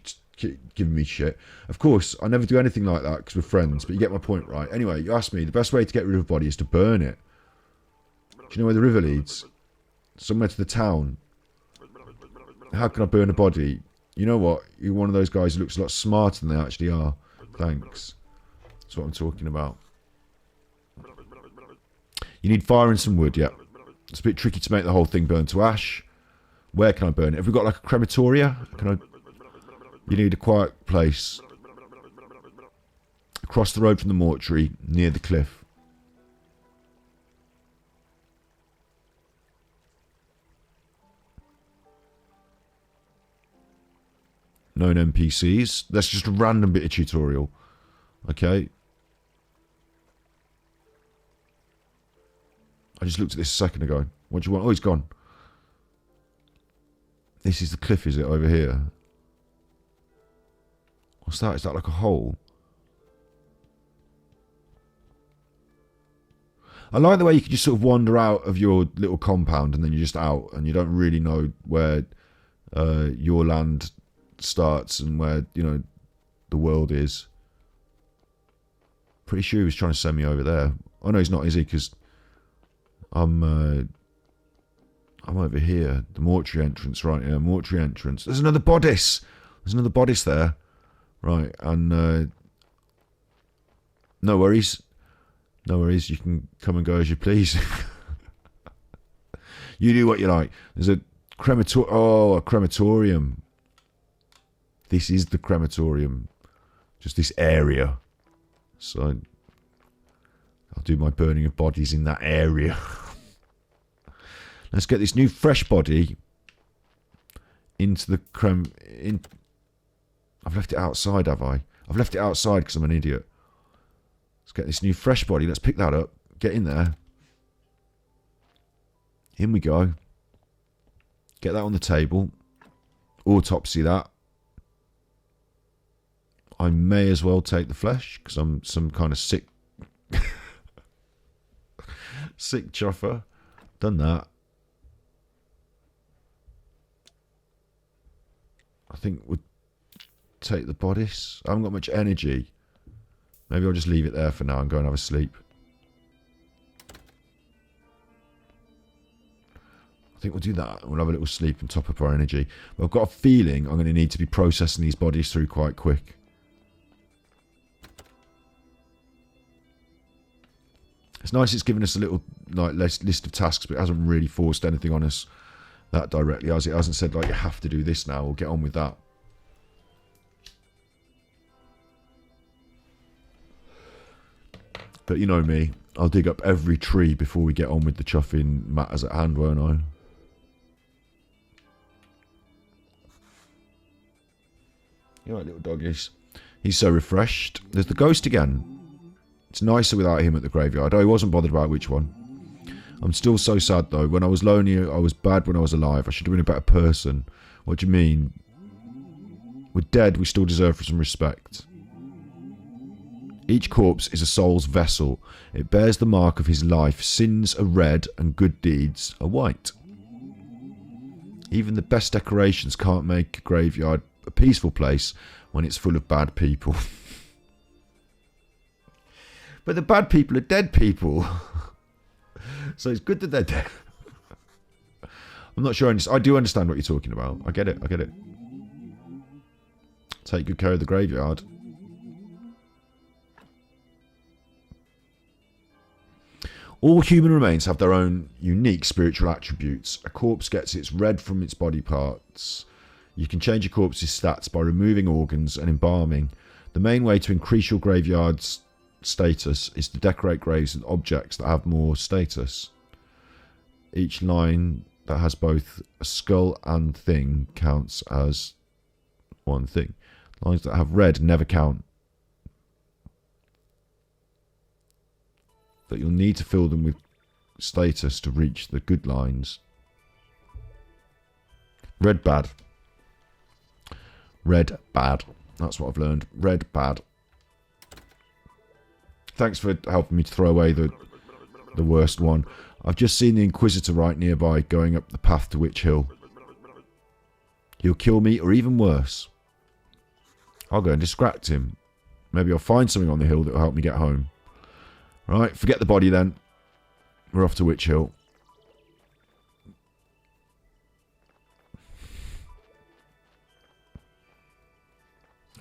giving me shit. Of course, I never do anything like that because we're friends, but you get my point, right? Anyway, you asked me, the best way to get rid of a body is to burn it. Do you know where the river leads? Somewhere to the town. How can I burn a body? You know what? You're one of those guys who looks a lot smarter than they actually are. Thanks. That's what I'm talking about. You need fire and some wood, yeah. It's a bit tricky to make the whole thing burn to ash. Where can I burn it? Have we got like a crematoria? You need a quiet place. Across the road from the mortuary, near the cliff. Known NPCs. That's just a random bit of tutorial. Okay. I just looked at this a second ago. What do you want? Oh, he's gone. This is the cliff, is it, over here? What's that? Is that like a hole? I like the way you can just sort of wander out of your little compound and then you're just out and you don't really know where your land starts and where, you know, the world is. Pretty sure he was trying to send me over there. Oh no, he's not, is he? Because I'm over here. The mortuary entrance, right? Yeah, mortuary entrance. There's another bodice. There's another bodice there. Right, and no worries. No worries. You can come and go as you please. You do what you like. There's a a crematorium. This is the crematorium. Just this area. So I'll do my burning of bodies in that area. Let's get this new fresh body into the I've left it outside, have I? I've left it outside because I'm an idiot. Let's get this new fresh body. Let's pick that up. Get in there. In we go. Get that on the table. Autopsy that. I may as well take the flesh because I'm some kind of sick sick chuffer. Done that. I think we'll take the bodice. I haven't got much energy. Maybe I'll just leave it there for now and go and have a sleep. I think we'll do that. We'll have a little sleep and top up our energy. But I've got a feeling I'm going to need to be processing these bodies through quite quick. It's nice it's given us a little like list of tasks, but it hasn't really forced anything on us that directly. As it hasn't said like you have to do this now or get on with that. But you know me, I'll dig up every tree before we get on with the chuffing matters at hand, won't I? You right, little doggies. He's so refreshed. There's the ghost again. It's nicer without him at the graveyard. Oh, he wasn't bothered about which one. I'm still so sad though. When I was lonely, I was bad when I was alive. I should have been a better person. What do you mean? We're dead, we still deserve some respect. Each corpse is a soul's vessel. It bears the mark of his life. Sins are red and good deeds are white. Even the best decorations can't make a graveyard a peaceful place when it's full of bad people. But the bad people are dead people. So it's good that they're dead. I'm not sure. I do understand what you're talking about. I get it. I get it. Take good care of the graveyard. All human remains have their own unique spiritual attributes. A corpse gets its red from its body parts. You can change a corpse's stats by removing organs and embalming. The main way to increase your graveyard's status is to decorate graves with objects that have more status. Each line that has both a skull and thing counts as one thing. Lines that have red never count. That you'll need to fill them with status to reach the good lines. Red bad. Red bad. That's what I've learned. Red bad. Thanks for helping me to throw away the worst one. I've just seen the Inquisitor right nearby going up the path to Witch Hill. He'll kill me, or even worse. I'll go and distract him. Maybe I'll find something on the hill that will help me get home. Right, forget the body then. We're off to Witch Hill.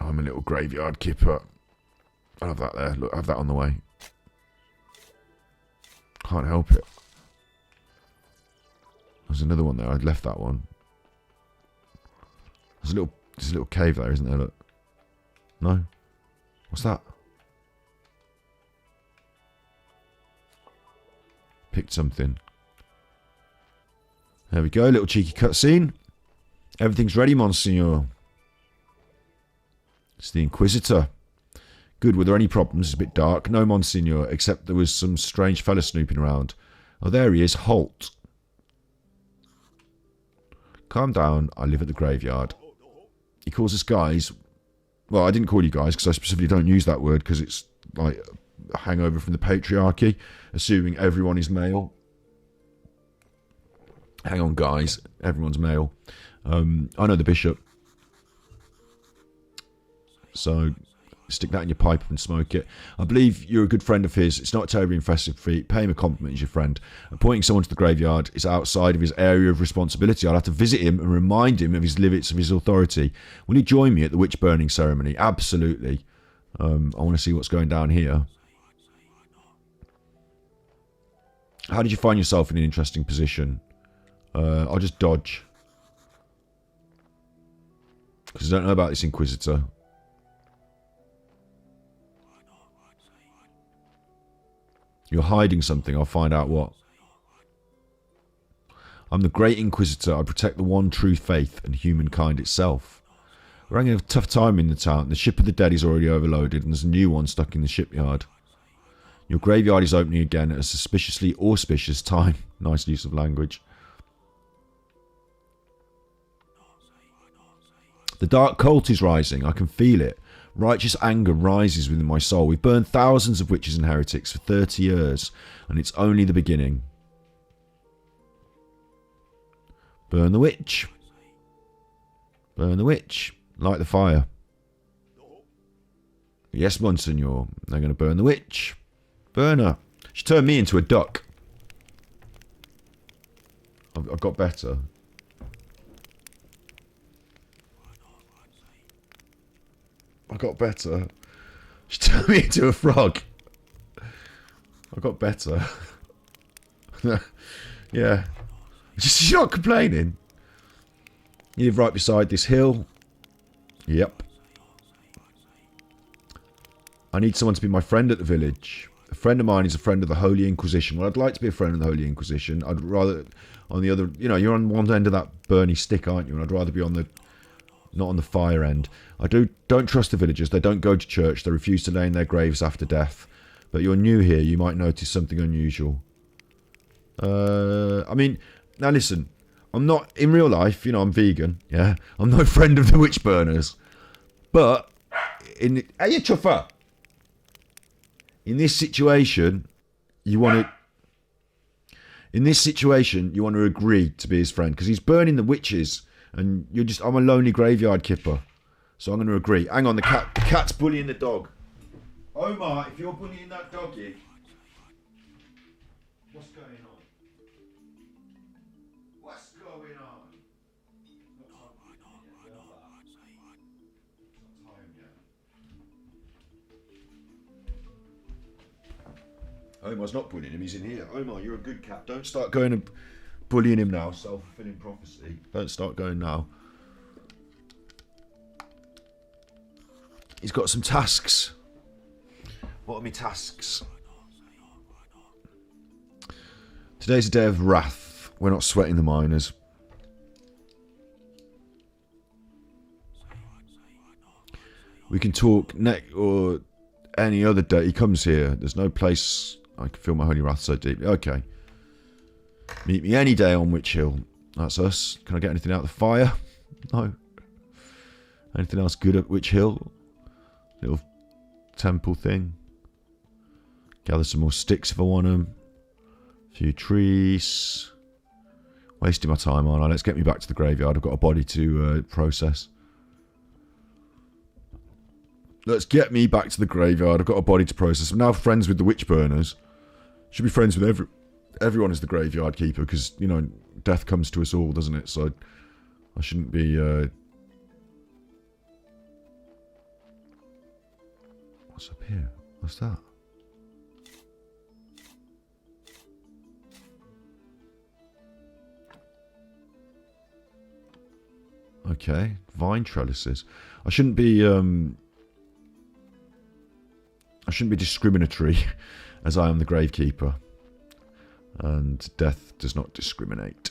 I'm a little graveyard kipper. I'll have that there. Look, I have that on the way. Can't help it. There's another one there. I'd left that one. There's a little cave there, isn't there? Look. No? What's that? Picked something. There we go. Little cheeky cutscene. Everything's ready, Monsignor. It's the Inquisitor. Good. Were there any problems? It's a bit dark. No, Monsignor, except there was some strange fella snooping around. Oh, there he is. Halt. Calm down. I live at the graveyard. He calls us guys. Well, I didn't call you guys because I specifically don't use that word because it's like a hangover from the patriarchy, assuming everyone is male. Hang on, guys. Everyone's male. I know the bishop. So stick that in your pipe and smoke it. I believe you're a good friend of his. It's not a terribly impressive feat. Pay him a compliment as your friend. Appointing someone to the graveyard is outside of his area of responsibility. I'll have to visit him and remind him of his limits of his authority. Will you join me at the witch burning ceremony? Absolutely. I want to see what's going down here. How did you find yourself in an interesting position? I'll just dodge. Because I don't know about this Inquisitor. You're hiding something. I'll find out what. I'm the Great Inquisitor. I protect the one true faith and humankind itself. We're having a tough time in the town. The ship of the dead is already overloaded and there's a new one stuck in the shipyard. Your graveyard is opening again at a suspiciously auspicious time. Nice use of language. The dark cult is rising. I can feel it. Righteous anger rises within my soul. We've burned thousands of witches and heretics for 30 years, and it's only the beginning. Burn the witch. Burn the witch. Light the fire. Yes, Monsignor. They're going to burn the witch. Burn her. She turned me into a duck. I've got better. I got better. She turned me into a frog. I got better. Yeah. She's not complaining. You live right beside this hill. Yep. I need someone to be my friend at the village. A friend of mine is a friend of the Holy Inquisition. Well, I'd like to be a friend of the Holy Inquisition. I'd rather on the other... You know, you're on one end of that Bernie stick, aren't you? And I'd rather be on the... Not on the fire end. I don't trust the villagers. They don't go to church. They refuse to lay in their graves after death. But you're new here. You might notice something unusual. I mean, now listen. I'm not, in real life, you know, I'm vegan. Yeah. I'm no friend of the witch burners. But, hey, you chuffer. In this situation, you want to... In this situation, you want to agree to be his friend. Because he's burning the witches... And you're just, I'm a lonely graveyard kipper. So I'm going to agree. Hang on, the cat's bullying the dog. Omar, if you're bullying that doggy, what's going on? What's going on? Omar's not bullying him, he's in here. Omar, you're a good cat. Don't start going and bullying him now. Self-fulfilling prophecy. Don't start going now. He's got some tasks. What are my tasks? Today's a day of wrath. We're not sweating the miners. We can talk next or any other day. He comes here. There's no place I can feel my holy wrath so deeply. Okay. Meet me any day on Witch Hill. That's us. Can I get anything out of the fire? No. Anything else good at Witch Hill? Little temple thing. Gather some more sticks if I want them. A few trees. Wasting my time, aren't I? Let's get me back to the graveyard. I've got a body to process. Let's get me back to the graveyard. I've got a body to process. I'm now friends with the witch burners. Should be friends with everyone as the graveyard keeper, because, you know, death comes to us all, doesn't it? So I shouldn't be... What's up here? What's that? Okay, vine trellises. I shouldn't be discriminatory, as I am the gravekeeper, and death does not discriminate.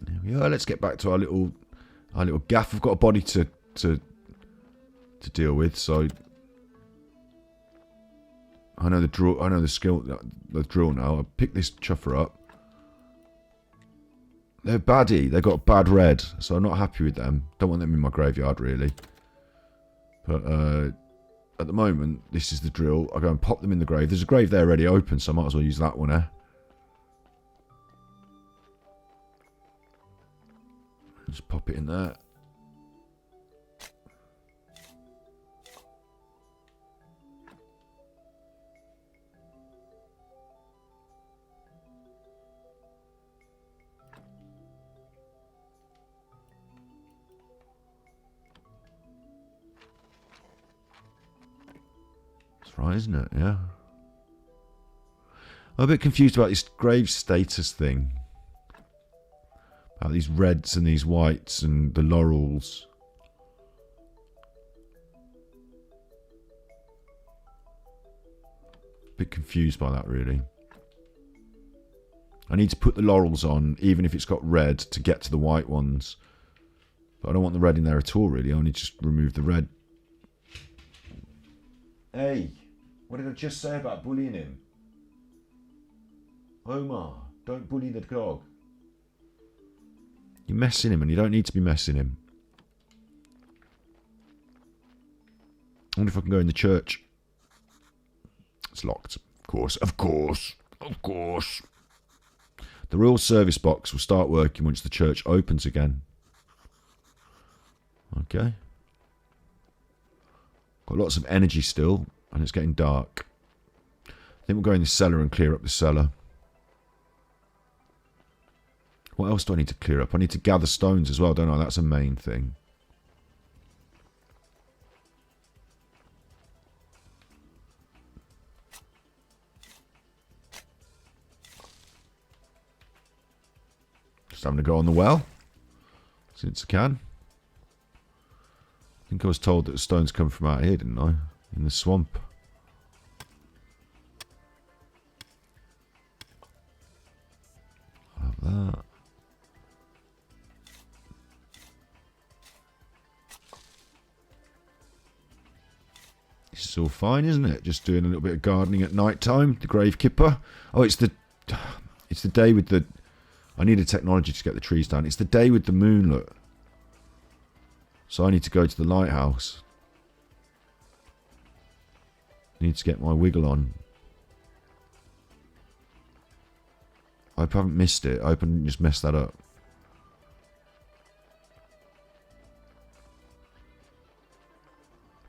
There we are. Let's get back to our little gaff. We've got a body to deal with, so I know the drill. I know the skill, the drill now. I pick this chuffer up. They're baddie. They got bad red, so I'm not happy with them. Don't want them in my graveyard, really. But at the moment, this is the drill. I go and pop them in the grave. There's a grave there already open, so I might as well use that one, eh? Just pop it in there. Right, isn't it? Yeah. I'm a bit confused about this grave status thing. About these reds and these whites and the laurels. A bit confused by that, really. I need to put the laurels on, even if it's got red, to get to the white ones. But I don't want the red in there at all, really. I only just remove the red. Hey! What did I just say about bullying him? Omar, don't bully the dog. You're messing him, and you don't need to be messing him. I wonder if I can go in the church. It's locked. Of course, of course, of course. The royal service box will start working once the church opens again. Okay. Got lots of energy still. And it's getting dark. I think we'll go in the cellar and clear up the cellar. What else do I need to clear up? I need to gather stones as well, don't I? That's a main thing. Just having to go on the well. Since I can. I think I was told that the stones come from out here, didn't I? In the swamp. I'll have that. This is all fine, isn't it? Just doing a little bit of gardening at night time. The grave kipper. Oh, it's the day with the... I needed technology to get the trees down. It's the day with the moon, look. So I need to go to the lighthouse. Need to get my wiggle on. I hope I haven't missed it. I hope I didn't just mess that up.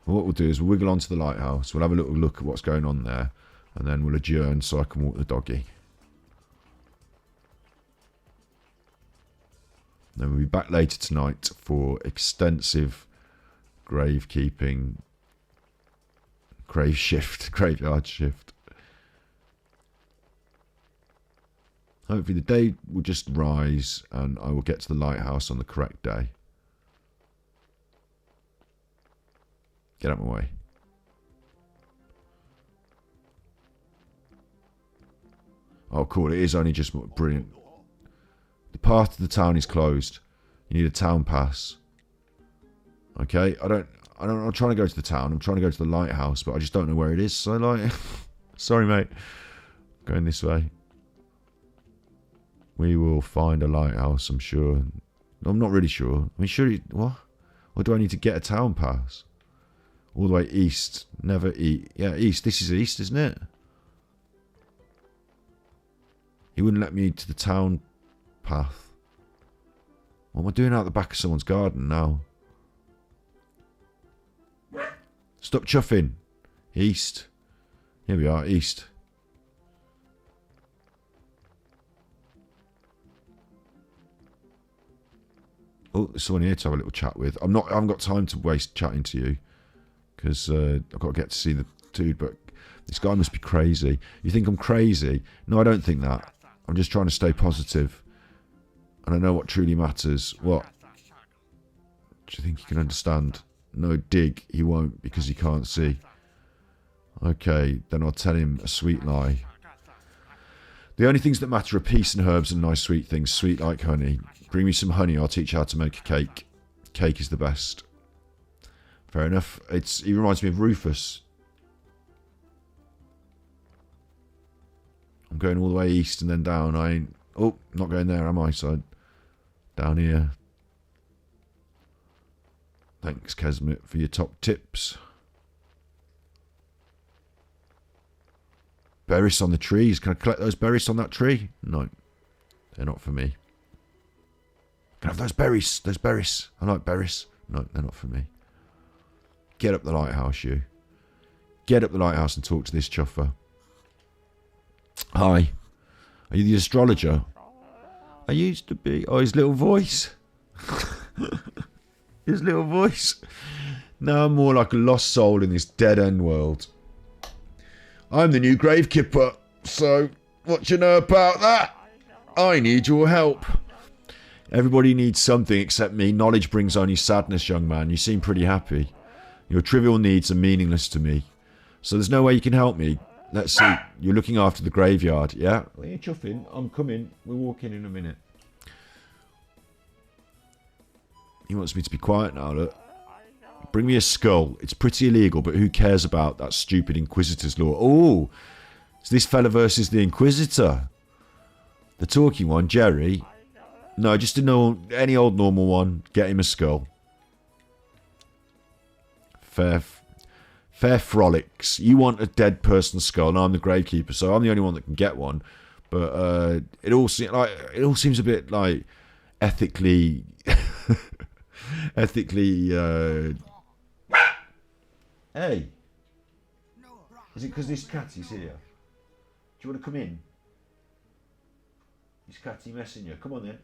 Well, what we'll do is we'll wiggle onto the lighthouse. We'll have a little look at what's going on there. And then we'll adjourn so I can walk the doggy. Then we'll be back later tonight for extensive gravekeeping. Graveyard shift. Hopefully the day will just rise and I will get to the lighthouse on the correct day. Get out of my way. Oh, cool. It is only just brilliant. The path to the town is closed. You need a town pass. Okay, I'm trying to go to the town. I'm trying to go to the lighthouse, but I just don't know where it is. So, like, sorry, mate. Going this way. We will find a lighthouse, I'm sure. I'm not really sure. I mean, surely, what? Or do I need to get a town pass? All the way east. Never eat. Yeah, east. This is east, isn't it? He wouldn't let me to the town path. What am I doing out the back of someone's garden now? Stop chuffing. East. Here we are, east. Oh, there's someone here to have a little chat with. I haven't got time to waste chatting to you. Because I've got to get to see the dude, but this guy must be crazy. You think I'm crazy? No, I don't think that. I'm just trying to stay positive. And I know what truly matters. What? Do you think he can understand? No, dig. He won't because he can't see. Okay, then I'll tell him a sweet lie. The only things that matter are peace and herbs and nice sweet things. Sweet like honey. Bring me some honey, I'll teach you how to make a cake. Cake is the best. Fair enough. He reminds me of Rufus. I'm going all the way east and then down. Oh, not going there, am I? So, down here. Thanks, Kesmet, for your top tips. Berries on the trees. Can I collect those berries on that tree? No, they're not for me. Can I have those berries? Those berries. I like berries. No, they're not for me. Get up the lighthouse, you. Get up the lighthouse and talk to this chuffer. Hi. Are you the astrologer? I used to be. Oh, his little voice. His little voice. Now I'm more like a lost soul in this dead-end world. I'm the new gravekeeper. So, what you know about that? I need your help. Everybody needs something except me. Knowledge brings only sadness, young man. You seem pretty happy. Your trivial needs are meaningless to me. So there's no way you can help me. Let's see. You're looking after the graveyard, yeah? Well, you're chuffing. I'm coming. We're walking in a minute. He wants me to be quiet now, look. Bring me a skull. It's pretty illegal, but who cares about that stupid Inquisitor's law? Oh, it's this fella versus the Inquisitor. The talking one, Jerry. No, just any old normal one. Get him a skull. Fair frolics. You want a dead person's skull, and I'm the gravekeeper, so I'm the only one that can get one. But it all seems a bit like ethically, Hey, is it because this cat is here? Do you want to come in? This catty messing you. Come on then.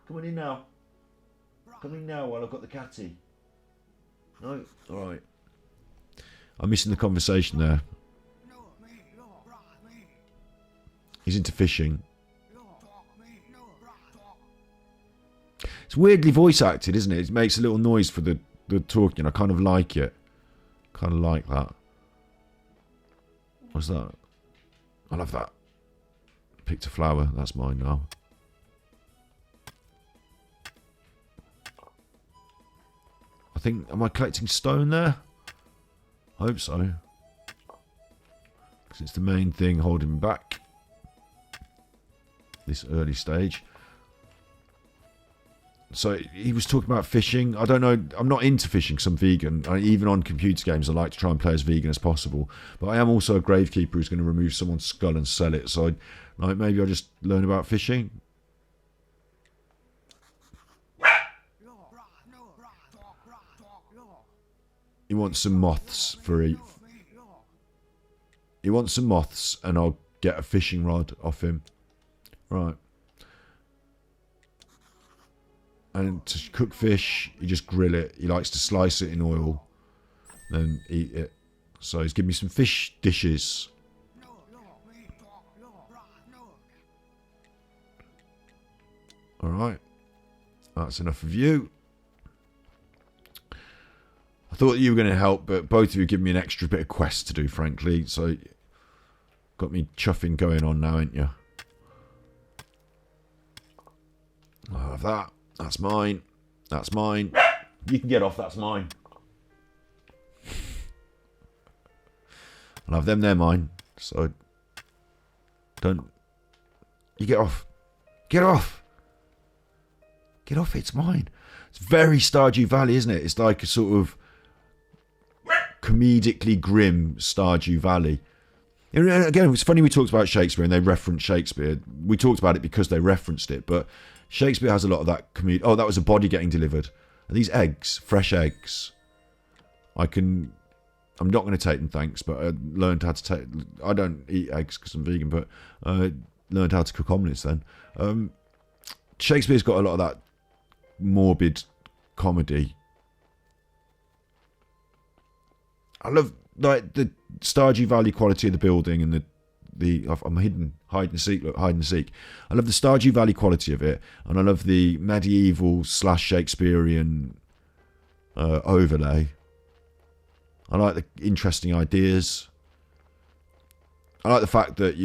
Come on in now. Come in now while I've got the catty. No? Alright. I'm missing the conversation there. He's into fishing. It's weirdly voice acted, isn't it? It makes a little noise for the talking. I kind of like it. Kind of like that. What's that? I love that. Picked a flower. That's mine now. I think, am I collecting stone there? I hope so. Because it's the main thing holding me back. This early stage. So he was talking about fishing. I don't know. I'm not into fishing because I'm vegan. Even on computer games, I like to try and play as vegan as possible. But I am also a gravekeeper who's going to remove someone's skull and sell it. So maybe I'll just learn about fishing. He wants some moths for eat. He wants some moths, and I'll get a fishing rod off him. Right. And to cook fish, you just grill it. He likes to slice it in oil, then eat it. So he's giving me some fish dishes. All right. That's enough of you. I thought you were going to help, but both of you give me an extra bit of quest to do, frankly. So, got me chuffing going on now, ain't you? I'll have that. That's mine. That's mine. You can get off. That's mine. I'll have them. They're mine. So, don't. You get off. Get off. Get off. It's mine. It's very Stardew Valley, isn't it? It's like a sort of comedically grim Stardew Valley. And again, it's funny we talked about Shakespeare and they referenced Shakespeare. We talked about it because they referenced it, but Shakespeare has a lot of that comedy. Oh, that was a body getting delivered. Are these eggs? Fresh eggs. I'm not going to take them, thanks, but I learned how to take... I don't eat eggs because I'm vegan, but I learned how to cook omelets then. Shakespeare's got a lot of that morbid comedy. I love like the Stardew Valley quality of the building and I'm hidden, hide and seek. Look, hide and seek. I love the Stardew Valley quality of it, and I love the medieval / Shakespearean overlay. I like the interesting ideas. I like the fact that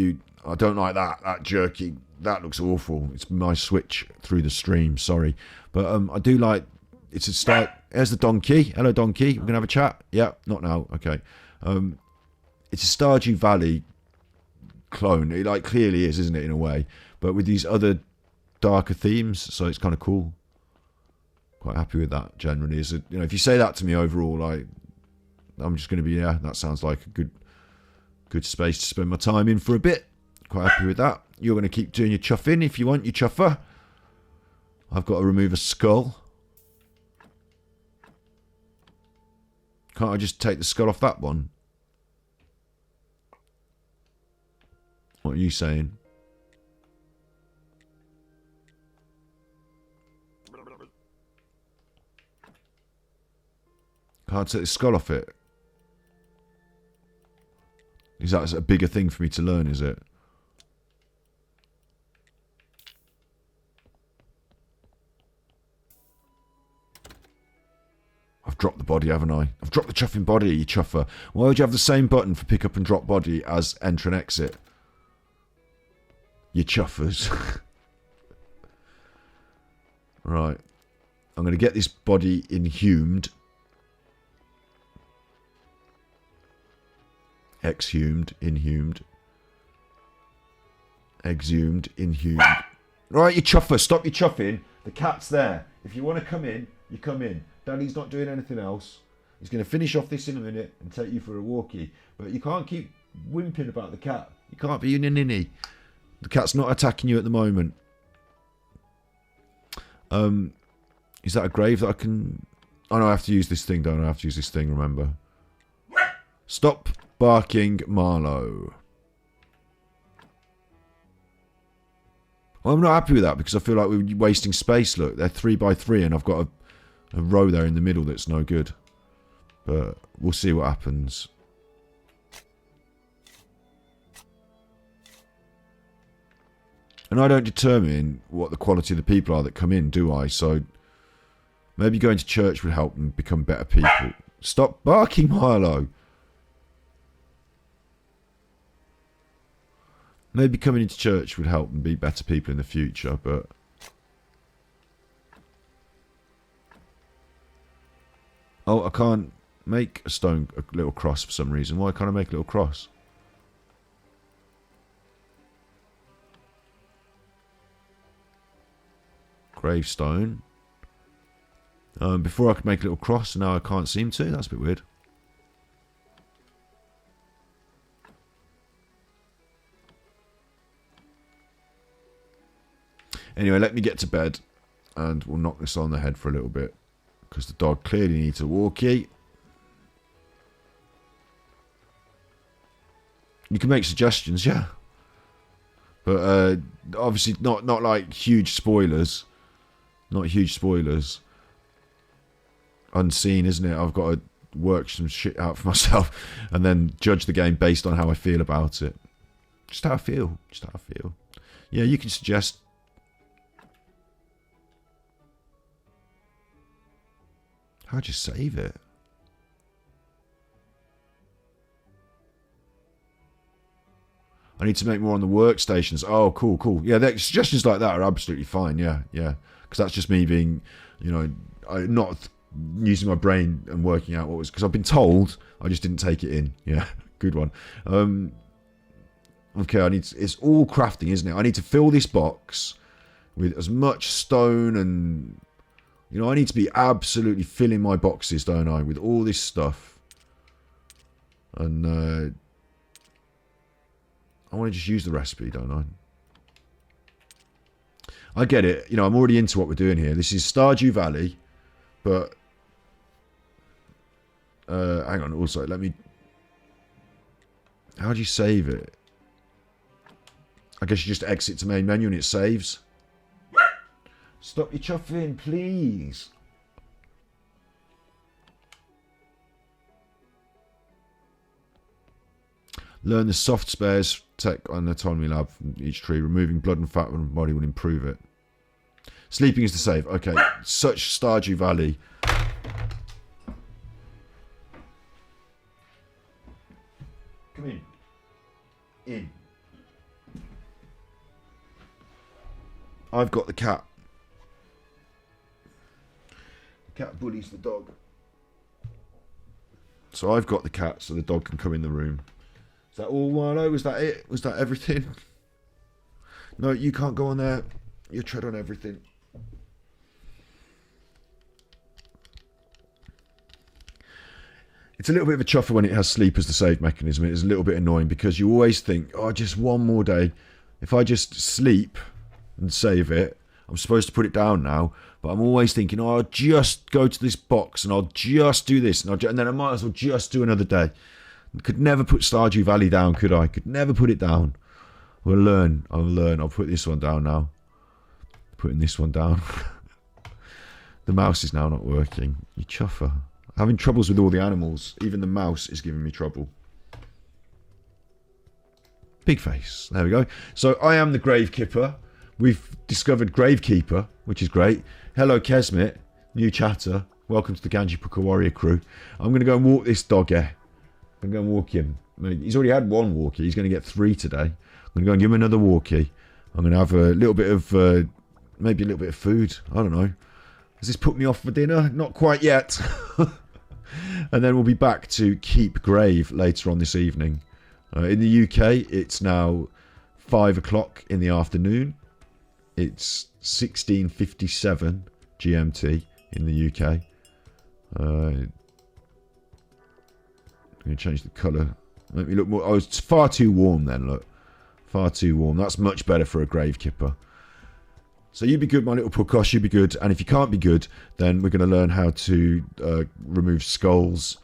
I don't like that jerky. That looks awful. It's my switch through the stream. Sorry, but I do like. It's a start. There's the donkey. Hello, donkey. We're gonna have a chat. Yeah, not now. Okay. It's a Stardew Valley clone. It like clearly is, isn't it, in a way? But with these other darker themes, so it's kind of cool. Quite happy with that. Generally, if you say that to me overall, I'm just gonna be that sounds like a good space to spend my time in for a bit. Quite happy with that. You're gonna keep doing your chuffing if you want your chuffer. I've got to remove a skull. Can't I just take the skull off that one? What are you saying? Can't take the skull off it? Is that a bigger thing for me to learn, is it? I've dropped the body, haven't I? I've dropped the chuffing body, you chuffer. Why would you have the same button for pick up and drop body as enter and exit? You chuffers. Right. I'm going to get this body inhumed. Exhumed, inhumed. Exhumed, inhumed. Right, you chuffer, stop your chuffing. The cat's there. If you want to come in, you come in. Daddy's not doing anything else. He's going to finish off this in a minute and take you for a walkie. But you can't keep whimpering about the cat. You can't be in a ninny. The cat's not attacking you at the moment. Is that a grave that I can... Oh no, I have to use this thing, don't I? I have to use this thing, remember. Stop barking, Marlowe. Well, I'm not happy with that because I feel like we're wasting space. Look, they're 3x3 and I've got a row there in the middle that's no good. But we'll see what happens. And I don't determine what the quality of the people are that come in, do I? So maybe going to church would help them become better people. Stop barking, Milo. Maybe coming into church would help them be better people in the future, but... Oh, I can't make a little cross for some reason. Why can't I make a little cross? Gravestone. Before I could make a little cross, now I can't seem to. That's a bit weird. Anyway, let me get to bed and we'll knock this on the head for a little bit because the dog clearly needs a walkie. You can make suggestions, yeah. But obviously not like huge spoilers. Not huge spoilers. Unseen, isn't it? I've got to work some shit out for myself and then judge the game based on how I feel about it. Just how I feel. Just how I feel. Yeah, you can suggest. How'd you save it? I need to make more on the workstations. Oh, cool. Yeah, suggestions like that are absolutely fine. Yeah. Because that's just me being, not using my brain and working out what was... Because I've been told, I just didn't take it in. Yeah, good one. Okay, it's all crafting, isn't it? I need to fill this box with as much stone and... I need to be absolutely filling my boxes, don't I? With all this stuff. And... I want to just use the recipe, don't I? I get it. I'm already into what we're doing here. This is Stardew Valley, but hang on. Also, let me. How do you save it? I guess you just exit to main menu and it saves. Stop your chuffing, please. Learn the soft spares tech on autonomy lab from each tree. Removing blood and fat from the body will improve it. Sleeping is the save. Okay, such Stardew Valley. Come in. In. I've got the cat. The cat bullies the dog. So I've got the cat so the dog can come in the room. Is that all, Marlo? Was that it? Was that everything? No, you can't go on there. You tread on everything. It's a little bit of a chuffer when it has sleep as the save mechanism. It is a little bit annoying because you always think, oh, just one more day. If I just sleep and save it, I'm supposed to put it down now, but I'm always thinking, oh, I'll just go to this box and I'll just do this, and then I might as well just do another day. Could never put Stardew Valley down, could I? Could never put it down. We'll learn. I'll learn. I'll put this one down now. Putting this one down. The mouse is now not working. You chuffer. Having troubles with all the animals. Even the mouse is giving me trouble. Big face. There we go. So I am the Gravekipper. We've discovered Gravekeeper, which is great. Hello, Kesmet. New chatter. Welcome to the Ganji Puka Warrior crew. I'm going to go and walk this dog here. I'm going to go and walk him. He's already had one walkie. He's going to get 3 today. I'm going to go and give him another walkie. I'm going to have a little bit of, maybe a little bit of food. I don't know. Has this put me off for dinner? Not quite yet. And then we'll be back to Keep Grave later on this evening. In the UK, it's now 5 o'clock in the afternoon. It's 16:57 GMT in the UK. I'm going to change the colour. Make me look more... Oh, it's far too warm then, look. Far too warm. That's much better for a Gravekipper. So you be good, my little Pukosh, you be good. And if you can't be good, then we're going to learn how to remove skulls.